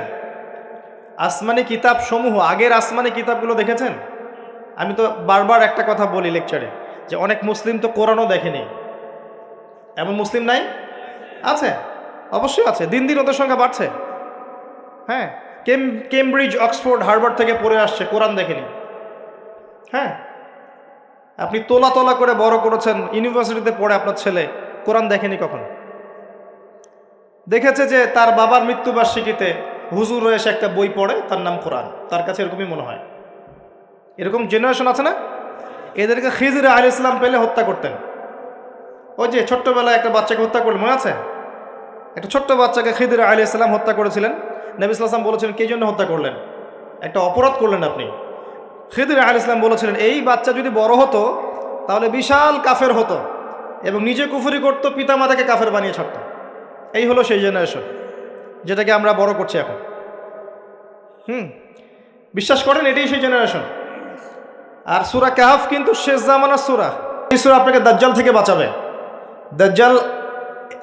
আসমানি কিতাব সমূহ, আগের আসমানি কিতাবগুলো দেখেছেন। আমি তো বারবার একটা কথা বলি লেকচারে, যে অনেক মুসলিম তো কোরআনও দেখেনি। এমন মুসলিম নাই? আছে, অবশ্যই আছে, দিন দিন ওদের সংখ্যা বাড়ছে। হ্যাঁ, কেমব্রিজ, অক্সফোর্ড, হার্ভার্ড থেকে পড়ে আসছে, কোরআন দেখেনি। হ্যাঁ, আপনি তোলা তোলা করে বড় করেছেন, ইউনিভার্সিটিতে পড়ে আপনার ছেলে কোরআন দেখেনি কখনো। দেখেছে যে তার বাবার মৃত্যুবার্ষিকীতে হুজুর এসে একটা বই পড়ে, তার নাম কোরআন, তার কাছে এরকমই মনে হয়। এরকম জেনারেশন আছে না? এদেরকে খিজির আলাইহিস সালাম পেলে হত্যা করতেন। ওই যে ছোট্টবেলায় একটা বাচ্চাকে হত্যা করলেন, মনে আছে? একটা ছোট্ট বাচ্চাকে খিজির আলাইহিস সালাম হত্যা করেছিলেন। নবী সাল্লাল্লাহু আলাইহি ওয়াসাল্লাম বলেছিলেন, কে জন্য হত্যা করলেন? একটা অপরাধ করলেন আপনি। খিজির আলাইহিস সালাম বলেছিলেন, এই বাচ্চা যদি বড় হতো তাহলে বিশাল কাফের হতো এবং নিজে কুফরি করতো, পিতামাতাকে কাফের বানিয়ে ছাড়তো। এই হলো সেই জেনারেশন যেটাকে আমরা বড় করছি এখন। বিশ্বাস করেন এটাই সেই জেনারেশন। আর সূরা কাহফ কিন্তু শেষ জামানার সূরা। এই সূরা আপনাকে দাজ্জাল থেকে বাঁচাবে। দাজ্জাল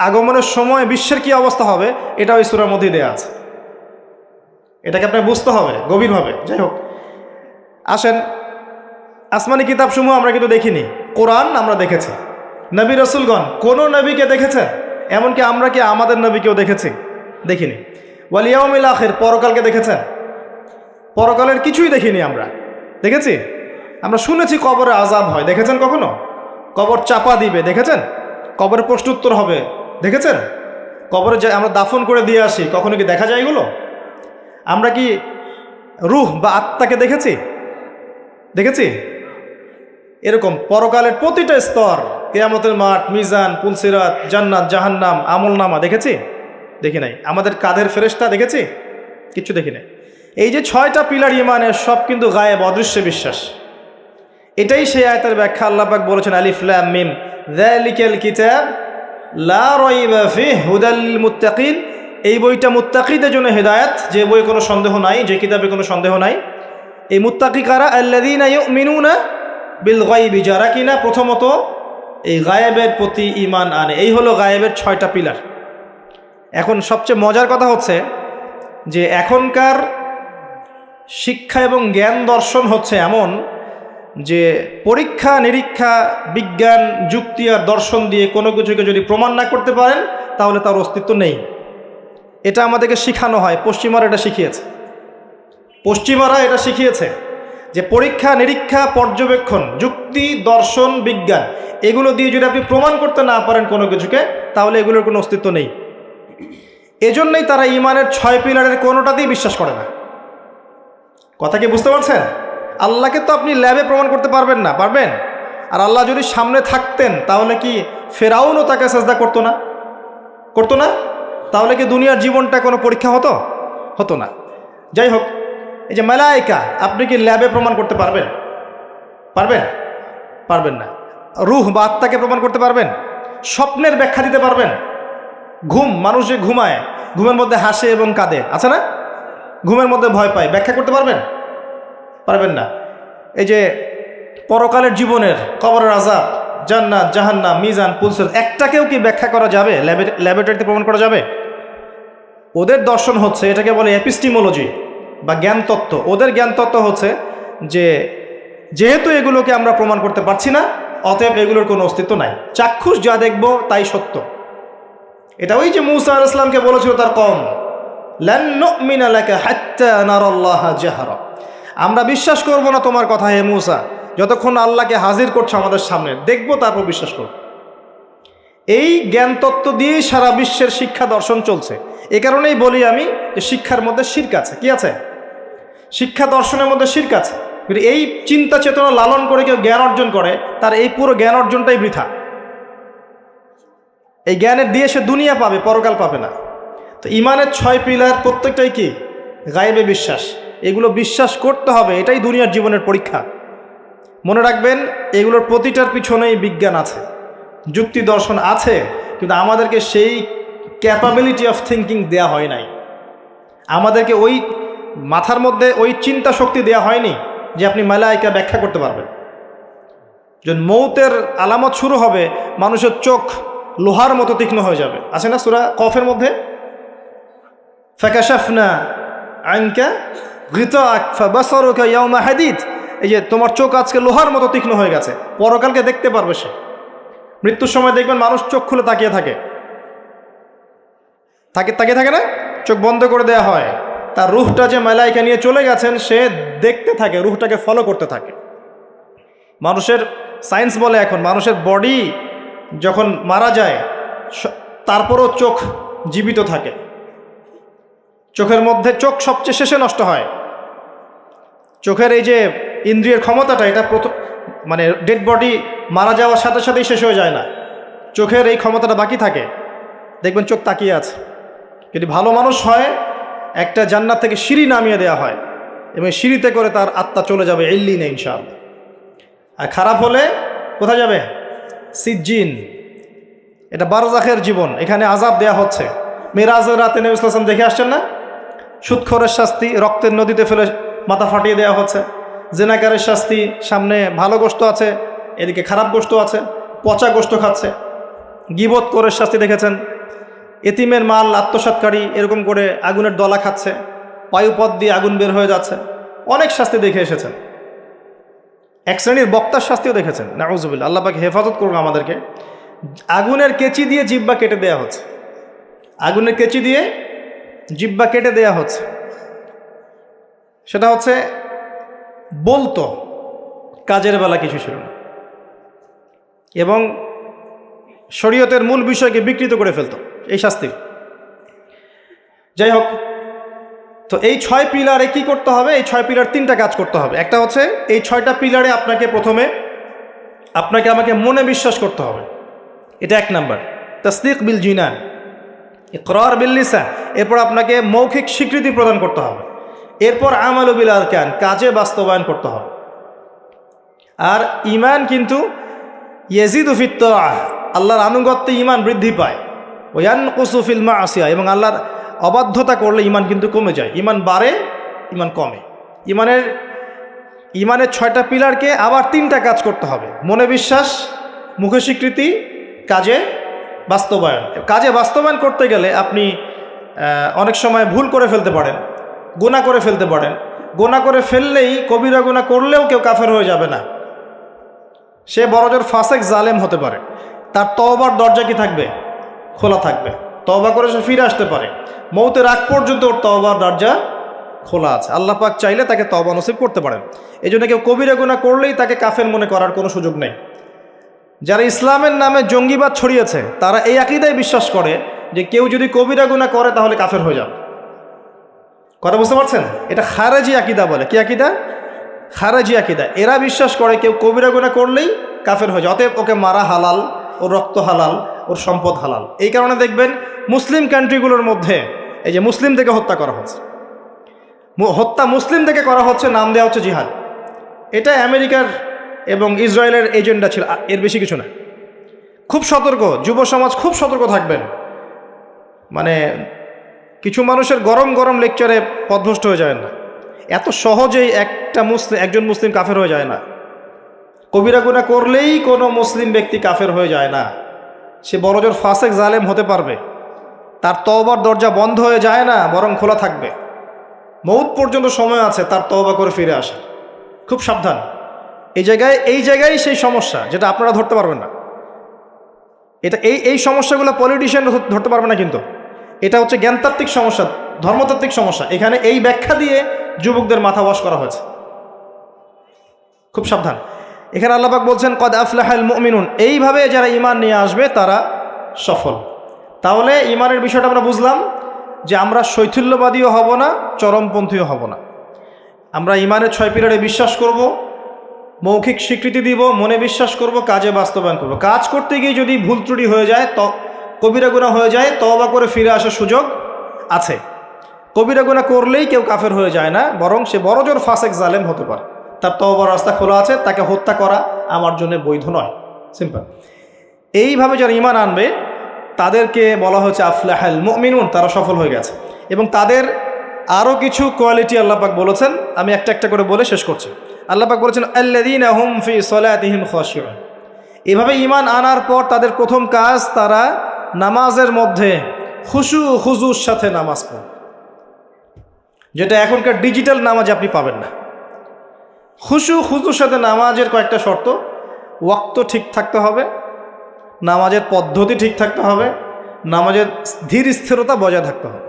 আগমনের সময় বিশ্বের কি অবস্থা হবে এটা ওই সূরার মধ্যেই দেয়া আছে। এটাকে আপনাকে বুঝতে হবে গভীরভাবে। যাই হোক, আসেন, আসমানি কিতাবসমূহ আমরা কিন্তু দেখিনি, কোরআন আমরা দেখেছি। নবী রাসূলগণ কোন নবীকে দেখেছেন? এমনকি আমরা কি আমাদের নবীকেও দেখেছি? দেখিনি। ওয়াল ইয়াউমিল আখির, পরকালকে দেখেছেন? পরকালের কিছুই দেখিনি আমরা। দেখেছি? আমরা শুনেছি কবরে আযাব হয়, দেখেছেন কখনো? কবর চাপা দিবে, দেখেছেন? কবরে প্রশ্নোত্তর হবে, দেখেছেন? কবরে যে আমরা দাফন করে দিয়ে আসি, কখনো কি দেখা যায় এগুলো? আমরা কি রূহ বা আত্মাকে দেখেছি? দেখেছি? এরকম পরকালের প্রতিটা স্তর, কিয়ামতের মাঠ, মিজান, পুলসিরাত, জান্নাত, জাহান্নাম, আমলনামা দেখেছি? দেখি নাই। আমাদের কাঁধের ফেরেশতা দেখেছি? কিচ্ছু দেখি নাই। এই যে 6টা পিলার ঈমানের, সব কিন্তু গায়েব, অদৃশ্য বিশ্বাস। এটাই সেই আয়াতের ব্যাখ্যা। আল্লাহ পাক বলেছেন, আলিফ লাম মিম যালিকাল কিতাব লা রাইবা ফিহি হুদাল লিল মুত্তাকিন, এই বইটা মুত্তাকিদের জন্য হেদায়েত, যে বই কোনো সন্দেহ নাই, যে কিতাবে কোনো সন্দেহ নাই। এই মুত্তাকি কারা? আল্লাযীনা ইউমিনুনা বিল গায়বি, যারা কিনা প্রথমত এই গায়েবের প্রতি ঈমান আনে। এই হলো গায়েবের 6টা পিলার। এখন সবচেয়ে মজার কথা হচ্ছে যে এখনকার শিক্ষা এবং জ্ঞান দর্শন হচ্ছে এমন যে পরীক্ষা নিরীক্ষা, বিজ্ঞান, যুক্তি আর দর্শন দিয়ে কোনো কিছুকে যদি প্রমাণ না করতে পারেন তাহলে তার অস্তিত্ব নেই। এটা আমাদেরকে শেখানো হয়, পশ্চিমারা এটা শিখিয়েছে। পশ্চিমারা এটা শিখিয়েছে যে পরীক্ষা নিরীক্ষা, পর্যবেক্ষণ, যুক্তি, দর্শন, বিজ্ঞান, এগুলো দিয়ে যদি আপনি প্রমাণ করতে না পারেন কোনো কিছুকে, তাহলে এগুলোর কোনো অস্তিত্ব নেই। এজন্যই তারা ঈমানের 6 পিলারের কোনোটাতেই বিশ্বাস করে না। কথা কি বুঝতে পারছেন? আল্লাহকে তো আপনি ল্যাবে প্রমাণ করতে পারবেন না, পারবেন? আর আল্লাহ যদি সামনে থাকতেন তাহলে কি ফেরাউনও তাকে সাজদা করতো না? করতো না? তাহলে কি দুনিয়ার জীবনটা কোনো পরীক্ষা হতো? হতো না। যাই হোক, এই যে মালায়েকা, আপনি কি ল্যাবে প্রমাণ করতে পারবেন? পারবেন? পারবেন না। রূহ বা আত্মাকে প্রমাণ করতে পারবেন? স্বপ্নের ব্যাখ্যা দিতে পারবেন? ঘুম, মানুষ যে ঘুমায়, ঘুমের মধ্যে হাসে এবং কাঁদে, আছে না? ঘুমের মধ্যে ভয় পায়, ব্যাখ্যা করতে পারবেন? পারবেন না। এই যে পরকালের জীবনের, কবরের আযাব, জান্নাত, জাহান্নাম, মিজান, পুলসিরাত, একটাকেও কি ব্যাখ্যা করা যাবে? ল্যাবরেটরিতে প্রমাণ করা যাবে? ওদের দর্শন হচ্ছে, এটাকে বলে এপিস্টিমোলজি বা জ্ঞান তত্ত্ব। ওদের জ্ঞান তত্ত্ব হচ্ছে যে যেহেতু এগুলোকে আমরা প্রমাণ করতে পারছি না, অতএব এগুলোর কোনো অস্তিত্ব নাই, চাক্ষুষ যা দেখব তাই সত্য। এটা ওই যে মূসা আলাইহিস সালামকে বলেছিল তার কওম, লান নুমিনা লাকা হাত্তা নারাল্লাহা জাহরা, আমরা বিশ্বাস করব না তোমার কথা হে মূসা, যতক্ষণ আল্লাহকে হাজির করছো আমাদের সামনে, দেখব তারপর বিশ্বাস করব। এই জ্ঞান তত্ত্ব দিয়েই সারা বিশ্বের শিক্ষা দর্শন চলছে। এ কারণেই বলি আমি যে শিক্ষার মধ্যে শিরক আছে। কি আছে? শিক্ষা দর্শনের মধ্যে শিরক আছে। কিন্তু এই চিন্তা চেতনা লালন করে কেউ জ্ঞান অর্জন করে, তার এই পুরো জ্ঞান অর্জনটাই বৃথা। এই জ্ঞানের দিয়ে সে দুনিয়া পাবে, পরকাল পাবে না। তো ইমানের 6 পিলার প্রত্যেকটাই কি? গায়েবে বিশ্বাস। এগুলো বিশ্বাস করতে হবে, এটাই দুনিয়ার জীবনের পরীক্ষা। মনে রাখবেন, এগুলোর প্রতিটার পিছনেই বিজ্ঞান আছে, যুক্তি দর্শন আছে, কিন্তু আমাদেরকে সেই ক্যাপাবিলিটি অফ থিঙ্কিং দেয়া হয় নাই। আমাদেরকে ওই মাথার মধ্যে ওই চিন্তা শক্তি দেয়া হয়নি যে আপনি মালায়েকা ব্যাখ্যা করতে পারবেন। যখন মৌতের আলামত শুরু হবে, মানুষের চোখ লোহার মতো তীক্ষ্ণ হয়ে যাবে। আছে না সূরা কফের মধ্যে, ফাকাশাফনা আনকা গিতাআক ফাবাসারুকা ইয়াওমা হাদিদ, এই যে তোমার চোখ আজকে লোহার মতো তীক্ষ্ণ হয়ে গেছে, পরকালকে দেখতে পারবে সে। মৃত্যুর সময় দেখবেন মানুষ চোখ খুলে তাকিয়ে থাকে না, চোখ বন্ধ করে দেয়া হয়। তার রূহটা যে মালায়েকা নিয়ে চলে গেছেন সে দেখতে থাকে, রূহটাকে ফলো করতে থাকে। মানুষের সায়েন্স বলে এখন মানুষের বডি যখন মারা যায় তারপরও চোখ জীবিত থাকে। চোখের মধ্যে চোখ সবচেয়ে শেষে নষ্ট হয়। চোখের এই যে ইন্দ্রিয়ের ক্ষমতাটা, এটা প্রথম মানে ডেড বডি মারা যাওয়ার সাথে সাথেই শেষ হয়ে যায় না, চোখের এই ক্ষমতাটা বাকি থাকে। দেখবেন চোখ তাকিয়ে আছে। যদি ভালো মানুষ হয়, একটা জান্নাত থেকে সিঁড়ি নামিয়ে দেওয়া হয় এবং সিঁড়িতে করে তার আত্মা চলে যাবে ইল্লিনে ইনশাআল্লাহ। আর খারাপ হলে কোথায় যাবে? সিজ্জিন। এটা বারজাখের জীবন, এখানে আযাব দেয়া হচ্ছে। মেরাজের রাতে নবী সাল্লাল্লাহু আলাইহি ওয়াসাল্লাম দেখে আসছেন না? সুদখোরের শাস্তি রক্তের নদীতে ফেলে মাথা ফাটিয়ে দেওয়া হচ্ছে। জেনাকারের শাস্তি, সামনে ভালো গোশত আছে, এদিকে খারাপ গোশত আছে, পচা গোশত খাচ্ছে। গীবত করে শাস্তি দেখেছেন, এতিমের মাল আত্মসাৎকারী এরকম করে আগুনের দলা খাচ্ছে, বায়ুপথ দিয়ে আগুন বের হয়ে যাচ্ছে। অনেক শাস্তি দেখে এসেছেন। এক শ্রেণীর বক্তার শাস্তিও দেখেছেন, নাউজুবিল্লাহ। আল্লাহ পাক হেফাজত করুন আমাদেরকে। আগুনের কেচি দিয়ে জিহ্বা কেটে দেয়া হচ্ছে, আগুনের কেচি দিয়ে জিহ্বা কেটে দেয়া হচ্ছে। সেটা হচ্ছে বলতো, কাজের বেলা কিছু ছিল না, এবং শরীয়তের মূল বিষয়কে বিকৃত করে ফেলতো এই শাস্তি। যাই হোক, তো এই 6 পিলারে কি করতে হবে? এই 6 পিলার 3টা কাজ করতে হবে। একটা হচ্ছে এই 6টা পিলারে আপনাকে প্রথমে আমাকে মনে বিশ্বাস করতে হবে, এটা 1 নাম্বার। তাসদিক বিল জিনান, ইকরার বিল লিসান। এরপর আপনাকে মৌখিক স্বীকৃতি প্রদান করতে হবে। এরপর আমালু বিল আরকান, কাজে বাস্তবায়ন করতে হবে। আর ঈমান কিন্তু ইয়াজিদু ফিত তাআহ, আল্লাহর আনুগত্যে ঈমান বৃদ্ধি পায়। ওয়া ইয়ানকুসু ফিল মাআসিয়া, এবং আল্লাহর অবাধ্যতা করলে ঈমান কিন্তু কমে যায়। ঈমান বাড়ে, ঈমান কমে। ঈমানের 6টা পিলারকে আবার 3টা কাজ করতে হবে: মনে বিশ্বাস, মুখে স্বীকৃতি, কাজে বাস্তবায়ন। কাজে বাস্তবায়ন করতে গেলে আপনি অনেক সময় ভুল করে ফেলতে পারেন, গুনাহ করে ফেলতে পারেন। গুনাহ করে ফেললেই, কবিরা গুনাহ করলেও কেউ কাফের হয়ে যাবে না, সে বড়জোর ফাসেক জালেম হতে পারে। তার তওবার দরজা কি থাকবে? খোলা থাকবে। তওবা করে সে ফিরে আসতে পারে। মৌতের আগ পর্যন্ত ওর তওবার দরজা খোলা আছে। আল্লাহ পাক চাইলে তাকে তওবা নসিব করতে পারেন। এই জন্য কেউ কবিরা গুনাহ করলেই তাকে কাফের মনে করার কোনো সুযোগ নেই। যারা ইসলামের নামে জঙ্গিবাদ ছড়িয়েছে তারা এই আকীদায় বিশ্বাস করে যে কেউ যদি কবিরা গুনাহ করে তাহলে কাফের হয়ে যাবে। কথা বুঝতে পারছেন? এটা খারেজি আকীদা বলে। কি আকীদা? খারেজি আকীদা। এরা বিশ্বাস করে কেউ কবিরা গুনাহ করলেই কাফের হয়ে যায়, অতএব ওকে মারা হালাল, ওর রক্ত হালাল, ওর সম্পদ হালাল। এই কারণে দেখবেন মুসলিম কান্ট্রিগুলোর মধ্যে এই যে মুসলিম থেকে হত্যা করা হচ্ছে, হত্যা মুসলিম থেকে করা হচ্ছে, নাম দেওয়া হচ্ছে জিহাদ। এটা আমেরিকার এবং ইসরায়েলের এজেন্ডা ছিল, এর বেশি কিছু না। খুব সতর্ক, যুব সমাজ খুব সতর্ক থাকবেন। মানে কিছু মানুষের গরম গরম লেকচারে পথভ্রষ্ট হয়ে যায় না। এত সহজেই একজন মুসলিম কাফের হয়ে যায় না। কবিরা গুনাহ করলেই কোনো মুসলিম ব্যক্তি কাফের হয়ে যায় না। সে বড়জোর ফাসেক জালেম হতে পারবে, তার তওবার দরজা বন্ধ হয়ে যায় না, বরং খোলা থাকবে। মৌত পর্যন্ত সময় আছে তার তওবা করে ফিরে আসে। খুব সাবধান। এই জায়গায় সেই সমস্যা যেটা আপনারা ধরতে পারবেন না। এটা এই সমস্যাগুলো পলিটিশিয়ান ধরতে পারবে না, কিন্তু এটা হচ্ছে জ্ঞানতাত্ত্বিক সমস্যা, ধর্মতাত্ত্বিক সমস্যা। এখানে এই ব্যাখ্যা দিয়ে যুবকদের মাথা ওয়াশ করা হয়েছে। খুব সাবধান। এখানে আল্লাহ পাক বলছেন কদ আফলাহাল মুমিনুন, এইভাবে যারা ঈমান নিয়ে আসবে তারা সফল। তাহলে ঈমানের বিষয়টা আমরা বুঝলাম যে আমরা শৈথিল্যবাদীও হব না, চরমপন্থীও হব না। আমরা ঈমানের 6 পিলারে বিশ্বাস করব, মৌখিক স্বীকৃতি দিব, মনে বিশ্বাস করব, কাজে বাস্তবায়ন করব। কাজ করতে গিয়ে যদি ভুল ত্রুটি হয়ে যায়, কবিরা গুনাহ হয়ে যায়, তওবা করে ফিরে আসার সুযোগ আছে। কবিরা গুনাহ করলেই কেউ কাফের হয়ে যায় না, বরং সে বড়জোর ফাসেক জালেম হতে পারে। তার তওবার রাস্তা খোলা আছে, তাকে হত্যা করা আমার জন্য বৈধ নয়। সিম্পল। এইভাবে যারা ঈমান আনবে তাদেরকে বলা হচ্ছে আফলাহাল মুমিনুন, তারা সফল হয়ে গেছে। এবং তাদের আরও কিছু কোয়ালিটি আল্লাহ পাক বলেছেন, আমি একটা একটা করে বলে শেষ করছি। আল্লাহ পাক বলেছেন আল্লাযীনা হুম ফি সলাতিহিম খাশিউন। এভাবে ঈমান আনার পর তাদের প্রথম কাজ, তারা নামাজের মধ্যে খুশু খুজুর সাথে নামাজ পড়ে, যেটা এখনকার ডিজিটাল নামাজে আপনি পাবেন না। খুশু খুজুর সাথে নামাজের কয়েকটা শর্ত: ওয়াক্ত ঠিক থাকতে হবে, নামাজের পদ্ধতি ঠিক থাকতে হবে, নামাজের ধীর স্থিরতা বজায় থাকতে হবে,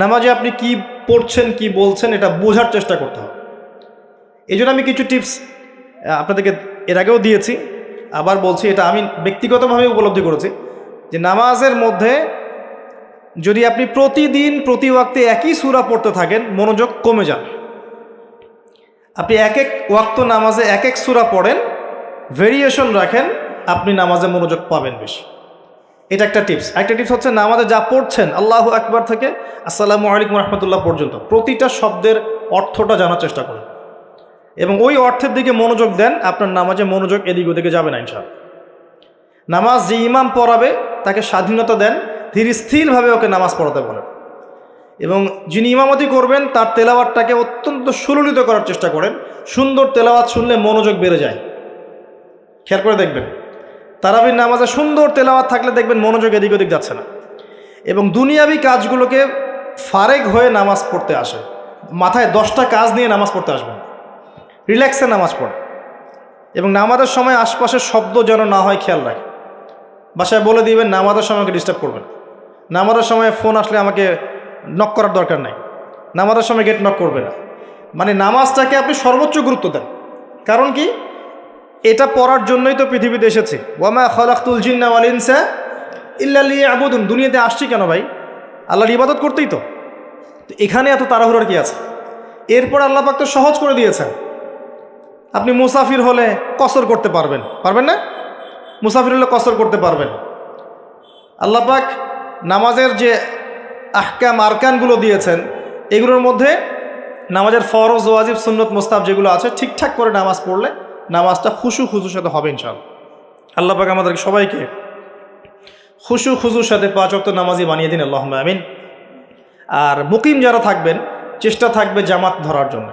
নামাজে আপনি কি পড়ছেন কি বলছেন এটা বোঝার চেষ্টা করতে হবে। এই জন্য আমি কিছু টিপস আপনাদেরকে এর আগেও দিয়েছি, আবার বলছি, এটা আমি ব্যক্তিগতভাবে উপলব্ধি করেছি যে নামাজের মধ্যে যদি আপনি প্রতিদিন প্রতি ওয়াক্তে একই সূরা পড়তে থাকেন, মনোযোগ কমে যাবে। আপনি এক এক ওয়াক্ত নামাজে এক এক সূরা পড়েন, ভেরিয়েশন রাখেন, আপনি নামাজে মনোযোগ পাবেন বেশি। এটা একটা টিপস। একটা টিপস হচ্ছে নামাজে যা পড়ছেন আল্লাহু আকবার থেকে আসসালামু আলাইকুম রাহমাতুল্লাহ পর্যন্ত প্রতিটা শব্দের অর্থটা জানার চেষ্টা করেন এবং ওই অর্থের দিকে মনোযোগ দেন। আপনার নামাজে মনোযোগ এদিক ওদিকে যাবে না ইনশাআল্লাহ। নামাজ যে ইমাম পড়াবে তাকে স্বাধীনতা দেন, ধীর স্থিরভাবে ওকে নামাজ পড়াতে বলেন এবং যিনি ইমামতি করবেন তার তেলাওয়াতটাকে অত্যন্ত সুললিত করার চেষ্টা করেন। সুন্দর তেলাওয়াত শুনলে মনোযোগ বেড়ে যায়। খেয়াল করে দেখবেন, তারাবির নামাজে সুন্দর তেলাওয়াত থাকলে দেখবেন মনোযোগ এদিক ওদিক যাচ্ছে না এবং দুনিয়াবি কাজগুলোকে ফারেক হয়ে নামাজ পড়তে আসে। মাথায় 10টা কাজ নিয়ে নামাজ পড়তে আসবেন, রিল্যাক্সে নামাজ পড়ে এবং নামাজের সময় আশপাশের শব্দ যেন না হয় খেয়াল রাখে। বাসায় বলে দিবেন নামাজের সময় আমাকে ডিস্টার্ব করবেন। নামাজের সময় ফোন আসলে আমাকে নক করার দরকার নাই, নামাজের সময় গেট নক করবে না। মানে নামাজটাকে আপনি সর্বোচ্চ গুরুত্ব দেন। কারণ কি, এটা পড়ার জন্যই তো পৃথিবীতে এসেছি। ওয়ামা খালাকতুল জিন্না ওয়াল ইনসা ইল্লা লিয়াবুদুন। দুনিয়াতে আসছি কেন ভাই? আল্লাহর ইবাদত করতেই তো। এখানে এত তাড়াহুড়োর কি আছে? এরপর আল্লাহ পাক তো সহজ করে দিয়েছেন। আপনি মুসাফির হলে কসর করতে পারবেন, পারবেন না? মুসাফির হলে কসর করতে পারবেন। আল্লাহ পাক নামাজের যে আহকাম আরকানগুলো দিয়েছেন, এগুলোর মধ্যে নামাজের ফরজ ওয়াজিব সুন্নত মুস্তাহাব যেগুলো আছে, ঠিকঠাক করে নামাজ পড়লে নামাজটা খুশু খুজুর সাথে হবে ইনশাআল্লাহ। আল্লাহ পাক আমাদের সবাইকে খুশু খুজুর সাথে 5 ওয়াক্ত নামাজি বানিয়ে দিন, আল্লাহুম্মা আমিন। আর মুকিম যারা থাকবেন, চেষ্টা থাকবে জামাত ধরার জন্য।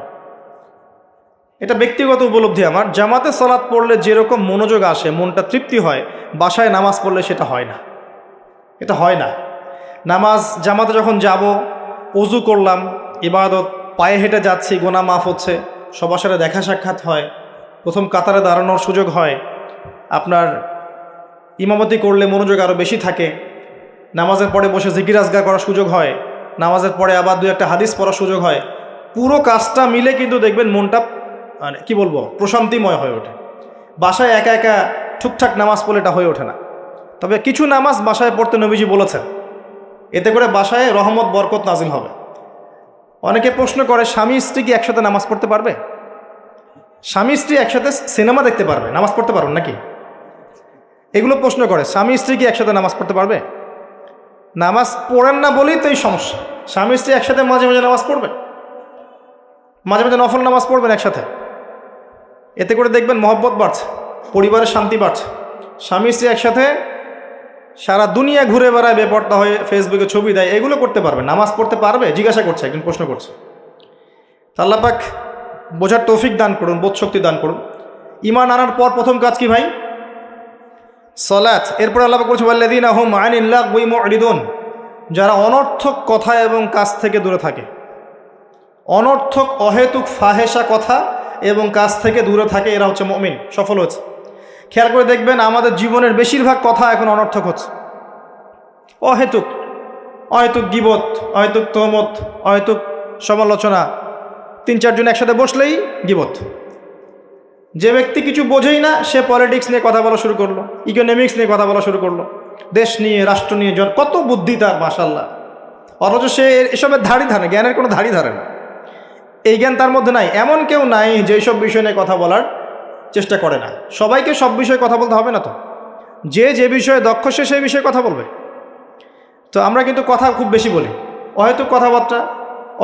এটা ব্যক্তিগত উপলব্ধি আমার। জামাতে সালাত পড়লে যেরকম মনোযোগ আসে, মনটা তৃপ্তি হয়, বাসায় নামাজ পড়লে সেটা হয় না। এটা হয় না। নামাজ জামাতে যখন যাব, ওযু করলাম, ইবাদত, পায়ে হেঁটে যাচ্ছি, গুনাহ মাফ হচ্ছে, সবার সাথে দেখা সাক্ষাৎ হয়, প্রথম কাতারে দাঁড়ানোর সুযোগ হয়, আপনার ইমামতি করলে মনোযোগ আরও বেশি থাকে, নামাজের পরে বসে জিকির আজগার করার সুযোগ হয়, নামাজের পরে আবার 2-1টা হাদিস পড়ার সুযোগ হয়। পুরো কাজটা মিলে কিন্তু দেখবেন মনটা মানে কি বলবো, প্রশান্তিময় হয়ে ওঠে। বাসায় একা একা ঠিকঠাক নামাজ পড়লে এটা হয়ে ওঠে না। তবে কিছু নামাজ বাসায় পড়তে নবীজি বলেছেন, এতে করে বাসায় রহমত বরকত নাজিল হবে। অনেকে প্রশ্ন করে, স্বামী স্ত্রী কি একসাথে নামাজ পড়তে পারবে? স্বামী স্ত্রী একসাথে সিনেমা দেখতে পারবে, নামাজ পড়তে পারবেন নাকি? এগুলো প্রশ্ন করে। স্বামী স্ত্রী কি একসাথে নামাজ পড়তে পারবে? নামাজ পড়েন না বলেই তো এই সমস্যা। স্বামী স্ত্রী একসাথে মাঝে মাঝে নামাজ পড়বে, মাঝে মাঝে নফল নামাজ পড়বেন একসাথে। এতে করে দেখবেন মহব্বত বাড়ছে, পরিবারের শান্তি বাড়ছে। স্বামী স্ত্রী একসাথে সারা দুনিয়া ঘুরে বেড়ায়, বেপর্দা হয়ে ফেসবুকে ছবি দেয়, এগুলো করতে পারবে, নামাজ পড়তে পারবে? জিজ্ঞাসা করছে, একজন প্রশ্ন করছে। আল্লাহ পাক বোঝার তৌফিক দান করুন, বোধশক্তি দান করুন। ঈমান আনার পর প্রথম কাজ কি ভাই? সালাত। এরপর আল্লাহ পাক বলছে ওয়াল্লাযীনা হুম আনিল লাগওয়ি মু'রিদুন। যারা অনর্থক কথা এবং কাজ থেকে দূরে থাকে, অনর্থক অহেতুক ফাহেসা কথা এবং কাজ থেকে দূরে থাকে, এরা হচ্ছে মুমিন, সফল হচ্ছে। খেয়াল করে দেখবেন আমাদের জীবনের বেশিরভাগ কথা এখন অনর্থক হচ্ছে, অহেতুক, অহেতুক গীবত, অহেতুক তহমত, অহেতুক সমালোচনা। 3-4 জন একসাথে বসলেই গীবত। যে ব্যক্তি কিছু বোঝেই না সে পলিটিক্স নিয়ে কথা বলা শুরু করলো, ইকোনমিক্স নিয়ে কথা বলা শুরু করলো, দেশ নিয়ে, রাষ্ট্র নিয়ে, কত বুদ্ধি তার, মাশাআল্লাহ। অথচ সে এসবের ধারই ধারে, জ্ঞানের কোনো ধারই ধারে না, এই জ্ঞান তার মধ্যে নাই। এমন কেউ নাই যে সব বিষয় নিয়ে কথা বলার চেষ্টা করে না। সবাইকে সব বিষয়ে কথা বলতে হবে না তো, যে বিষয়ে দক্ষ সে সেই বিষয়ে কথা বলবে। তো আমরা কিন্তু কথা খুব বেশি বলি, অহেতুক কথাবার্তা,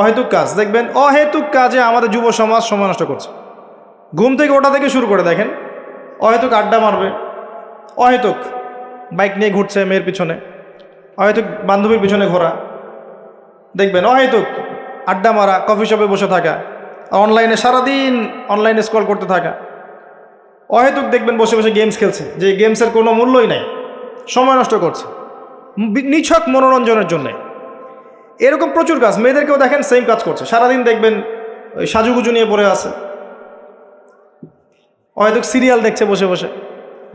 অহেতুক কাজ। দেখবেন অহেতুক কাজে আমাদের যুব সমাজ সময় নষ্ট করছে। ঘুম থেকে ওটা থেকে শুরু করে দেখেন, অহেতুক আড্ডা মারবে, অহেতুক বাইক নিয়ে ঘুরছে মেয়ের পিছনে, অহেতুক বান্ধবীর পিছনে ঘোরা, দেখবেন অহেতুক আড্ডা মারা, কফি শপে বসে থাকা, অনলাইনে সারাদিন অনলাইনে স্ক্রল করতে থাকা, অহেতুক দেখবেন বসে বসে গেমস খেলছে, যে গেমসের কোনো মূল্যই নাই, সময় নষ্ট করছে নিছক মনোরঞ্জনের জন্যে। এরকম প্রচুর কাজ, মেয়েদেরকেও দেখেন সেম কাজ করছে, সারাদিন দেখবেন ওই সাজুগুজু নিয়ে পড়ে আছে, অহেতুক সিরিয়াল দেখছে বসে বসে,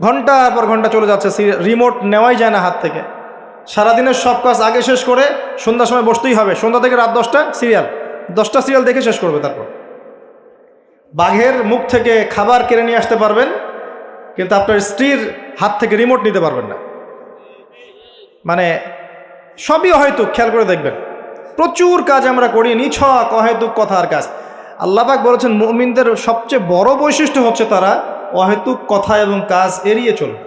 ঘন্টার পর ঘন্টা চলে যাচ্ছে, রিমোট নেওয়াই যায় না হাত থেকে। সারাদিনের সব কাজ আগে শেষ করে সন্ধ্যার সময় বসতেই হবে, সন্ধ্যা থেকে রাত 10টা সিরিয়াল, 10টা সিরিয়াল দেখে শেষ করবে। তারপর বাঘের মুখ থেকে খাবার কেড়ে নিয়ে আসতে পারবেন, কিন্তু আপনার স্ত্রীর হাত থেকে রিমোট নিতে পারবেন না। মানে সবই অহেতুক। খেয়াল করে দেখবেন প্রচুর কাজ আমরা করি, নিছক অহেতুক কথার কাজ। আল্লাহ পাক বলেছেন মুমিনদের সবচেয়ে বড় বৈশিষ্ট্য হচ্ছে তারা অহেতুক কথা এবং কাজ এড়িয়ে চলবে।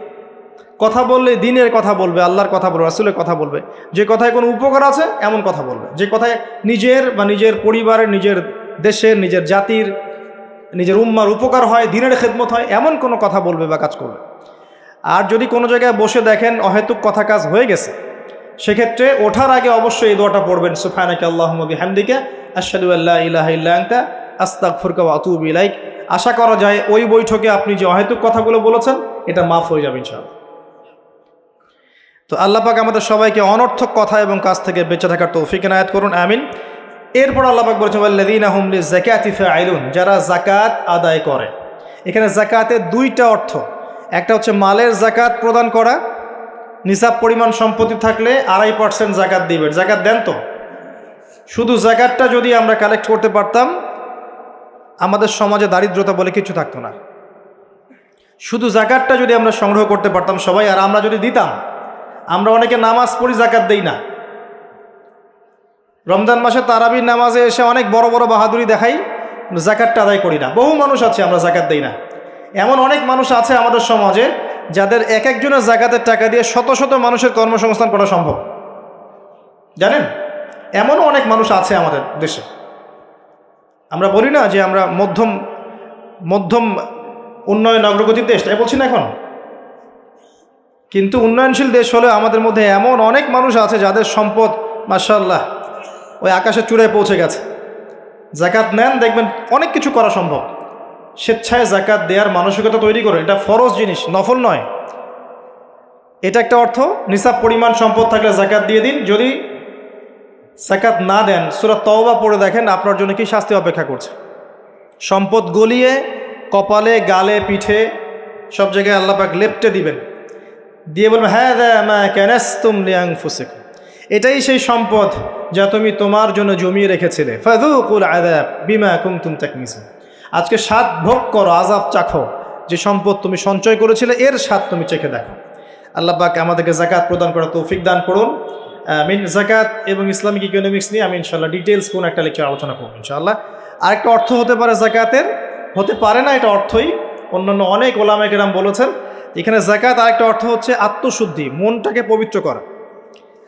কথা বললে দিনের কথা বলবে, আল্লাহর কথা বলবে, রাসূলের কথা বলবে, যে কথায় কোনো উপকার আছে এমন কথা বলবে, যে কথায় নিজের বা নিজের পরিবারের, নিজের দেশের, নিজের জাতির, নিজের উম্মার উপকার হয়, দিনের খেদমত হয়, এমন কোনো কথা বলবে বা কাজ করবে। আর যদি কোনো জায়গায় বসে দেখেন অহেতুক কথা কাজ হয়ে গেছে, সেক্ষেত্রে ওঠার আগে অবশ্যই এই দোয়াটা পড়বেন, সুবহানাকা আল্লাহুম্মা বিহামদিকা আশহাদু আল্লা ইলাহা ইল্লা আনতা আস্তাগফিরুকা ওয়া আতুবু ইলাইক। আশা করা যায় ওই বৈঠকে আপনি যে অহেতুক কথাগুলো বলেছেন এটা মাফ হয়ে যাবে ইনশাআল্লাহ। তো আল্লাহ পাক আমাদের সবাইকে অনর্থক কথা এবং কাজ থেকে বেঁচে থাকার তৌফিক এনায়েত করুন, আমিন। এরপর আল্লাহ পাক বলেছেন ওয়াল্লাযীনা হুম লিযাকাতি ফাঈলুন, যারা যাকাত আদায় করে। এখানে যাকাতের 2টা অর্থ, একটা হচ্ছে মালের যাকাত প্রদান করা, নিসাব পরিমাণ সম্পত্তি থাকলে 2.5% যাকাত দিবেন। যাকাত দেন তো? শুধু যাকাতটা যদি আমরা কালেক্ট করতে পারতাম আমাদের সমাজে দারিদ্রতা বলে কিছু থাকতো না। শুধু যাকাতটা যদি আমরা সংগ্রহ করতে পারতাম সবাই, আর আমরা যদি দিতাম। আমরা অনেকে নামাজ পড়ি, যাকাত দেই না। রমজান মাসে তারাবির নামাজে এসে অনেক বড় বড় বাহাদুরি দেখাই, যাকাতটা আদায় করি না। বহু মানুষ আছে আমরা যাকাত দেই না। এমন অনেক মানুষ আছে আমাদের সমাজে যাদের এক একজনের যাকাতের টাকা দিয়ে শত শত মানুষের কর্মসংস্থান করা সম্ভব, জানেন? এমনও অনেক মানুষ আছে আমাদের দেশে। আমরা বলি না যে আমরা মধ্যম উন্নয়ন অগ্রগতির দেশ, তাই বলছি না এখন, কিন্তু উন্নয়নশীল দেশ হলে আমাদের মধ্যে এমন অনেক মানুষ আছে যাদের সম্পদ মাশাআল্লাহ ওই আকাশের চূড়ায় পৌঁছে গেছে। যাকাত নেন, দেখবেন অনেক কিছু করা সম্ভব। স্বেচ্ছায় যাকাত দেওয়ার মানসিকতা তৈরি করে, এটা ফরজ জিনিস, নফল নয়। এটা একটা অর্থ। নিসাব পরিমাণ সম্পদ থাকলে যাকাত দিয়ে দিন। যদি যাকাত না দেন, সূরা তাওবা পড়ে দেখেন আপনার জন্য কি শাস্তি অপেক্ষা করছে। সম্পদ গলিয়ে কপালে, গালে, পিঠে সব জায়গায় আল্লাহ পাক লেপটে দিবেন, দিয়ে বলবেন হাযা মা কানাসতুম লিআনফুসিকুম, এটাই সেই সম্পদ যা তুমি তোমার জন্য জমিয়ে রেখেছিলে। ফাযুকুল আযাব বিমা কুনতুম তাকনিসুন, আজকে স্বাদ ভোগ করো, আযাব চাখো, যে সম্পদ তুমি সঞ্চয় করেছিলে এর স্বাদ তুমি চেখে দেখো। আল্লাহ পাক আমাদেরকে যাকাত প্রদান করার তৌফিক দান করুন, আমিন। যাকাত এবং ইসলামিক ইকোনমিক্স নিয়ে আমি ইনশাআল্লাহ ডিটেলস কোন একটা লেকচার আলোচনা করব ইনশাআল্লাহ। আরেকটা অর্থ হতে পারে যাকাতের, হতে পারে না এটা অর্থই অন্যান্য অনেক ওলামায়ে কেরাম বলেছেন। এখানে যাকাত আরেকটা অর্থ হচ্ছে আত্মশুদ্ধি, মনটাকে পবিত্র করা।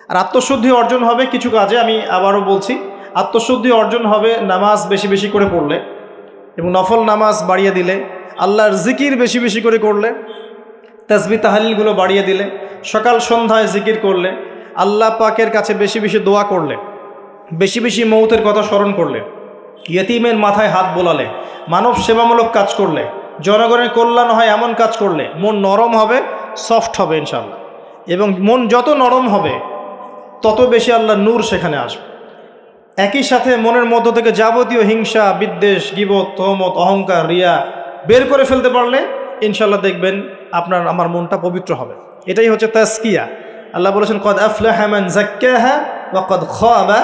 আর আত্মশুদ্ধি অর্জন হবে কিছু কাজে, আমি আবারও বলছি, আত্মশুদ্ধি অর্জন হবে নামাজ বেশি বেশি করে পড়লে এবং নফল নামাজ বাড়িয়ে দিলে, আল্লাহর জিকির বেশি বেশি করে করলে, তাসবিহ তাহলিলগুলো বাড়িয়ে দিলে, সকাল সন্ধ্যায় জিকির করলে, আল্লাহ পাকের কাছে বেশি বেশি দোয়া করলে, বেশি বেশি মৌতের কথা স্মরণ করলে, ইয়েতিমের মাথায় হাত বোলালে, মানব সেবামূলক কাজ করলে, জনগণের কল্যাণ হয় এমন কাজ করলে মন নরম হবে, সফট হবে ইনশাআল্লাহ। এবং মন যত নরম হবে তত বেশি আল্লাহর নূর সেখানে আসবে। একই সাথে মনের মধ্য থেকে যাবতীয় হিংসা, বিদ্বেষ, গীবত, তহমত, অহংকার, রিয়া বের করে ফেলতে পারলে ইনশাল্লাহ দেখবেন আপনার আমার মনটা পবিত্র হবে। এটাই হচ্ছে তাজকিয়া। আল্লাহ বলেছেন কদ আফলাহা মান যাক্কাহা ওয়া কদ খাবা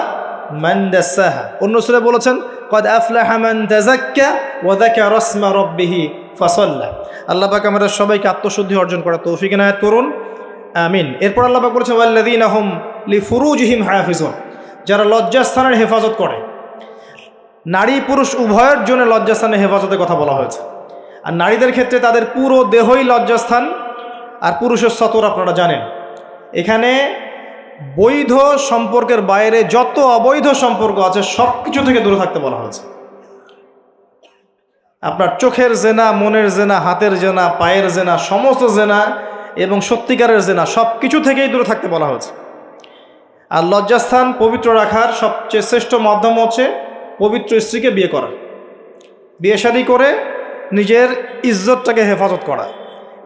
মান দাসাহা। অন্য সূরায় বলেছেন কদ আফলাহা মান তাযাক্কা ওয়া যাকারা ইসমা রাব্বিহি ফাসাল্লা। আল্লাহ পাক আমাদের সবাইকে আত্মশুদ্ধি অর্জন করার তৌফিক এনায়েত করুন, আমিন। এরপর আল্লাহ পাক বলেছেন ওয়াল্লাযীনা হুম লিফুরুজিহিম হাফিজুন, যারা লজ্জাস্থানের হেফাজত করে। নারী পুরুষ উভয়ের জন্য লজ্জাস্থানের হেফাজতের কথা বলা হয়েছে। আর নারীদের ক্ষেত্রে তাদের পুরো দেহই লজ্জাস্থান, আর পুরুষের সতর আপনারা জানেন। এখানে বৈধ সম্পর্কের বাইরে যত অবৈধ সম্পর্ক আছে সব কিছু থেকে দূরে থাকতে বলা হয়েছে। আপনার চোখের জেনা, মনের জেনা, হাতের জেনা, পায়ের জেনা, সমস্ত জেনা এবং সত্যিকারের জেনা সব কিছু থেকেই দূরে থাকতে বলা হয়েছে। আর লজ্জাস্থান পবিত্র রাখার সবচেয়ে শ্রেষ্ঠ মাধ্যম হচ্ছে পবিত্র স্ত্রীকে বিয়ে করা, বিয়ে শাদী করে নিজের ইজ্জতটাকে হেফাজত করা।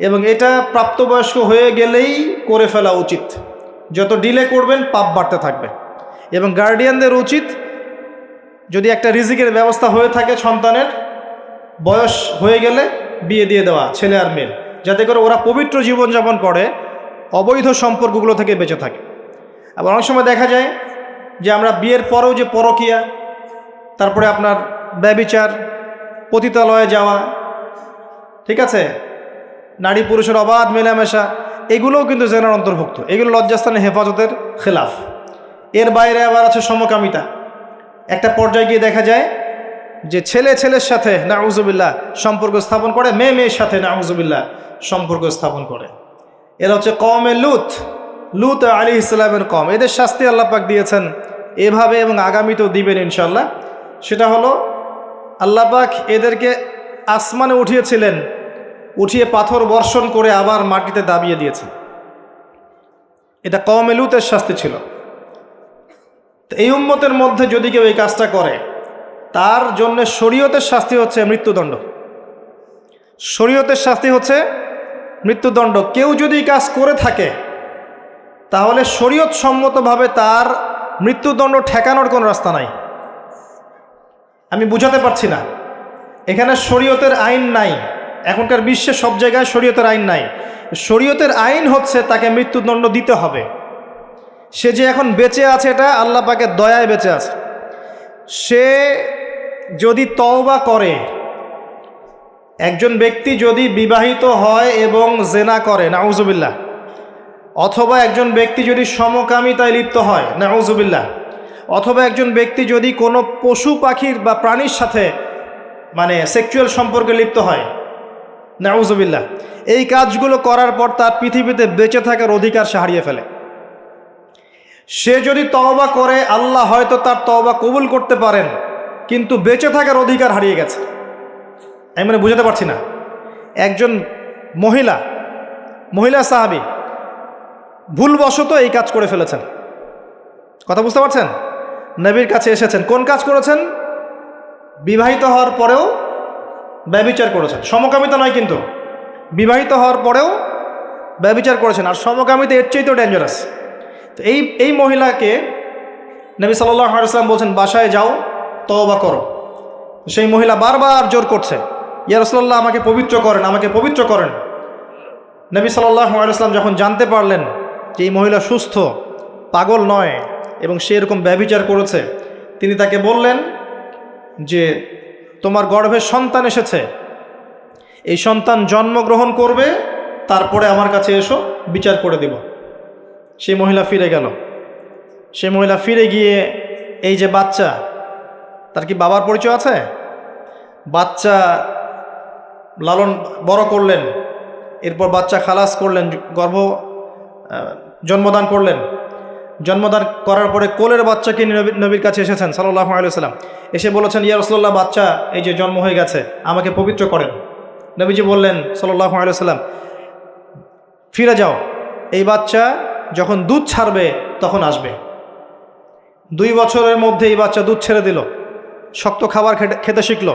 এবং এটা প্রাপ্তবয়স্ক হয়ে গেলেই করে ফেলা উচিত। যত ডিলে করবেন পাপ বাড়তে থাকবে। এবং গার্ডিয়ানদের উচিত, যদি একটা রিজিকের ব্যবস্থা হয়ে থাকে সন্তানের, বয়স হয়ে গেলে বিয়ে দিয়ে দেওয়া ছেলে আর মেয়ের, যাতে করে ওরা পবিত্র জীবনযাপন করে, অবৈধ সম্পর্কগুলো থেকে বেঁচে থাকে। আবার অনেক সময় দেখা যায় যে আমরা বিয়ের পরেও যে পরকীয়া, তারপরে আপনার ব্যভিচার, পতিতালয়ে যাওয়া, ঠিক আছে, নারী পুরুষের অবাধ মেলামেশা, এগুলোও কিন্তু জেনার অন্তর্ভুক্ত। এগুলো লজ্জাস্থানের হেফাজতের খেলাফ। এর বাইরে আবার আছে সমকামিতা। একটা পর্যায়ে গিয়ে দেখা যায় যে ছেলে ছেলের সাথে নাউজুবিল্লাহ সম্পর্ক স্থাপন করে, মেয়ে মেয়ের সাথে নাউজুবিল্লাহ সম্পর্ক স্থাপন করে। এরা হচ্ছে কওমে লুত, লুত আলাইহিস সালামের কওম। এদের শাস্তি আল্লাহ পাক দিয়েছেন এভাবে, এবং আগামীতেও দিবেন ইনশাল্লাহ। সেটা হলো আল্লাহ পাক এদেরকে আসমানে উঠিয়েছিলেন, উঠিয়ে পাথর বর্ষণ করে আবার মাটিতে দাবিয়ে দিয়েছেন। এটা কওমে লুতের শাস্তি ছিল। তো এই উম্মতের মধ্যে যদি কেউ এই কাজটা করে, তার জন্য শরীয়তের শাস্তি হচ্ছে মৃত্যুদণ্ড। শরীয়তের শাস্তি হচ্ছে মৃত্যুদণ্ড। কেউ যদি কাজ করে থাকে তাহলে শরীয়ত সম্মতভাবে তার মৃত্যুদণ্ড ঠেকানোর কোনো রাস্তা নাই। আমি বুঝাতে পারছি না। এখানে শরীয়তের আইন নাই। এখনকার বিশ্বে সব জায়গায় শরীয়তের আইন নাই। শরীয়তের আইন হচ্ছে তাকে মৃত্যুদণ্ড দিতে হবে। সে যে এখন বেঁচে আছে, এটা আল্লাহ পাকের দয়ায় বেঁচে আছে। সে যদি তওবা করে, একজন ব্যক্তি যদি বিবাহিত হয় এবং জেনা করে, নাউজুবিল্লাহ, অথবা একজন ব্যক্তি যদি সমকামিতায় লিপ্ত হয়, নাউজুবিল্লাহ, অথবা একজন ব্যক্তি যদি কোনো পশু পাখির বা প্রাণীর সাথে মানে সেক্সুয়াল সম্পর্কে লিপ্ত হয়, নাউজুবিল্লাহ, এই কাজগুলো করার পর তার পৃথিবীতে বেঁচে থাকার অধিকার সে হারিয়ে ফেলে। সে যদি তওবা করে, আল্লাহ হয়তো তার তওবা কবুল করতে পারেন, কিন্তু বেঁচে থাকার অধিকার হারিয়ে গেছে। আমি মানে বুঝাতে পারছি না। একজন মহিলা সাহাবী ভুলবশত এই কাজ করে ফেলেছেন। কথা বুঝতে পারছেন? নবীর কাছে এসেছেন, কোন কাজ করেছেন? বিবাহিত হওয়ার পরেও ব্যভিচার করেছেন। সমকামিতা নয়, কিন্তু বিবাহিত হওয়ার পরেও ব্যভিচার করেছেন। আর সমকামিতা এর চেয়েও ডেঞ্জারাস। তো এই মহিলাকে নবী সাল্লাল্লাহু আলাইহি ওয়াসাল্লাম বলছেন, বাসায় যাও, তওবা করো। সেই মহিলা বারবার জোর করছে, ইয়া রাসূলুল্লাহ, আমাকে পবিত্র করেন, আমাকে পবিত্র করেন। নবী সাল্লাল্লাহু আলাইহি ওয়াসাল্লাম যখন জানতে পারলেন যে এই মহিলা সুস্থ, পাগল নয়, এবং সে এরকম ব্যভিচার করেছে, তিনি তাকে বললেন যে তোমার গর্ভে সন্তান এসেছে, এই সন্তান জন্মগ্রহণ করবে, তারপরে আমার কাছে এসো, বিচার করে দিব। সেই মহিলা ফিরে গেল। সে মহিলা ফিরে গিয়ে এই যে বাচ্চা, তার কি বাবার পরিচয় আছে? বাচ্চা লালন বড় করলেন, এরপর বাচ্চা খালাস করলেন, জন্মদান করলেন। জন্মদান করার পরে কোলের বাচ্চাকে নবীর কাছে এসেছেন সাল্লাল্লাহু আলাইহি ওয়াসাল্লাম। এসে বলেছেন, ইয়া রাসূলুল্লাহ, বাচ্চা এই যে জন্ম হয়ে গেছে, আমাকে পবিত্র করেন। নবীজি বললেন সাল্লাল্লাহু আলাইহি ওয়াসাল্লাম, ফিরে যাও, এই বাচ্চা যখন দুধ ছাড়বে তখন আসবে। 2 বছরের মধ্যে এই বাচ্চা দুধ ছেড়ে দিল, শক্ত খাবার খেতে শিখল।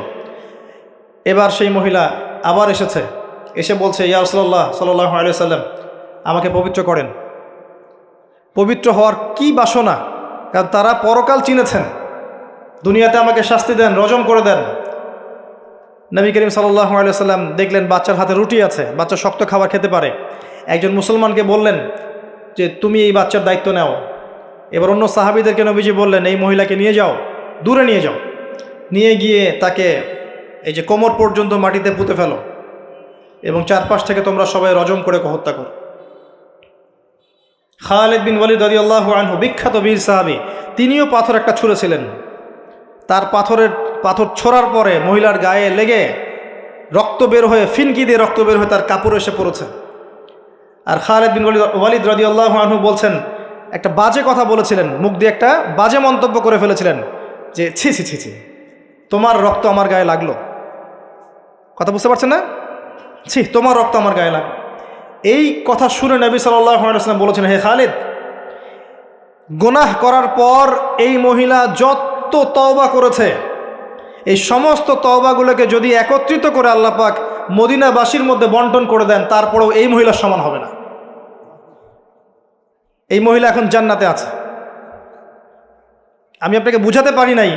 এবার সেই মহিলা আবার এসেছে, এসে বলছে, ইয়া রাসূলুল্লাহ সাল্লাল্লাহু আলাইহি ওয়াসাল্লাম, আমাকে পবিত্র করেন। পবিত্র হওয়ার কি বাসনা, কারণ তারা পরকাল চিনেছেন। দুনিয়াতে আমাকে শাস্তি দেন, রজম করে দেন। নবী করিম সাল্লাল্লাহু আলাইহি ওয়াসাল্লাম দেখলেন বাচ্চার হাতে রুটি আছে, বাচ্চা শক্ত খাবার খেতে পারে। একজন মুসলমানকে বললেন যে তুমি এই বাচ্চার দায়িত্ব নাও। এবার অন্য সাহাবীদেরকে নবীজি বললেন এই মহিলাকে নিয়ে যাও, দূরে নিয়ে যাও, নিয়ে গিয়ে তাকে এই যে কোমর পর্যন্ত মাটিতে পুঁতে ফেলো এবং চারপাশ থেকে তোমরা সবাই রজম করে হত্যা করো। খালিদ বিন ওয়ালিদ রাদিয়াল্লাহু আনহু, বিখ্যাত বীর সাহাবী, তিনিও পাথর একটা ছুঁড়েছিলেন। তার পাথর ছোড়ার পরে মহিলার গায়ে লেগে রক্ত বের হয়ে, ফিনকি দিয়ে রক্ত বের হয়ে তার কাপড় এসে পড়েছে। আর খালিদ বিন ওয়ালিদ রাদিয়াল্লাহু আনহু বলছেন একটা বাজে কথা বলেছিলেন, মুখ দিয়ে একটা বাজে মন্তব্য করে ফেলেছিলেন যে ছি ছি ছি ছি, তোমার রক্ত আমার গায়ে লাগলো। কথা বুঝতে পারছেন না? ছি, তোমার রক্ত আমার গায়ে লাগলো। এই কথা শুনে নবী সাল্লাল্লাহু আলাইহি ওয়াসাল্লাম বলেছেন, হে খালিদ, গুনাহ করার পর এই মহিলা যত তওবা করেছে, এই সমস্ত তওবাগুলোকে যদি একত্রিত করে আল্লাহ পাক মদিনাবাসীর মধ্যে বন্টন করে দেন, তারপরেও এই মহিলার সমান হবে না। এই মহিলা এখন জান্নাতে আছে। আমি আপনাকে বুঝাতে পারি নাই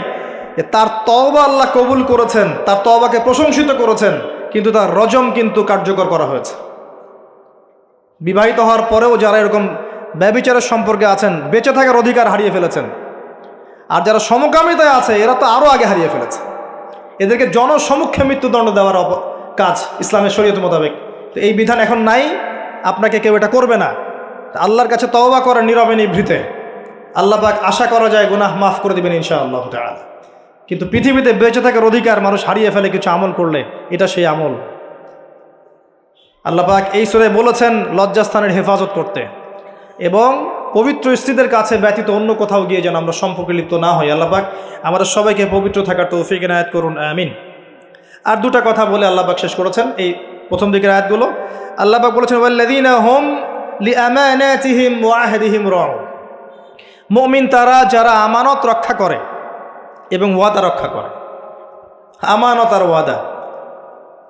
যে তার তওবা আল্লাহ কবুল করেছেন, তার তওবাকে প্রশংসিত করেছেন, কিন্তু তার রজম কিন্তু কার্যকর করা হয়েছে। বিবাহিত হওয়ার পরেও যারা এরকম ব্যভিচারের সম্পর্কে আছেন, বেঁচে থাকার অধিকার হারিয়ে ফেলেছেন। আর যারা সমকামিতায় আছে, এরা তো আরও আগে হারিয়ে ফেলেছে। এদেরকে জনসমক্ষে মৃত্যুদণ্ড দেওয়ার কাজ ইসলামের শরীয়ত মোতাবেক। তো এই বিধান এখন নাই, আপনাকে কেউ এটা করবে না। আল্লাহর কাছে তওবা করেন নীরবে নিভৃতে, আল্লাহ পাক আশা করা যায় গুনাহ মাফ করে দিবেন ইনশাআল্লাহ তাআলা। কিন্তু পৃথিবীতে বেঁচে থাকার অধিকার মানুষ হারিয়ে ফেলে কিছু আমল করলে, এটা সেই আমল। আল্লাহ পাক এই সূরায় বলেছেন লজ্জাস্থানের হেফাজত করতে এবং পবিত্র স্ত্রীদের কাছে ব্যতীত অন্য কোথাও গিয়ে যেন আমরা সম্পর্কে লিপ্ত না হই। আল্লাহ পাক আমাদের সবাইকে পবিত্র থাকার তৌফিক এনায়েত করুন, আমিন। আর দুটা কথা বলে আল্লাহ পাক শেষ করেছেন এই প্রথম দিকের আয়াতগুলো। আল্লাহ পাক বলেছেন ওয়াল্লাযীনা হুম লিআমানাতিহিম ওয়া আহদিহিম রাউন। মুমিন তারা যারা আমানত রক্ষা করে এবং ওয়াদা রক্ষা করে। আমানত আর ওয়াদা,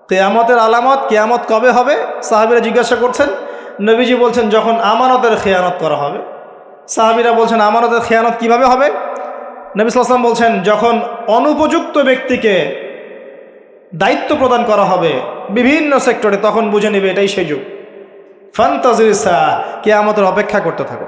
কিয়ামতের আলামত, কিয়ামত কবে হবে সাহাবীরা জিজ্ঞাসা করছেন। নবীজি বলছেন যখন আমানতের খেয়ানত করা হবে। সাহাবীরা বলছেন আমানতের খেয়ানত কিভাবে হবে? নবী সাল্লাল্লাহু আলাইহি ওয়াসাল্লাম বলছেন যখন অনুপযুক্ত ব্যক্তিকে দায়িত্ব প্রদান করা হবে বিভিন্ন সেক্টরে, তখন বুঝে নেবে এটাই সেই যুগ। ফান্তাজির সাআ, কিয়ামতের অপেক্ষা করতে থাকো।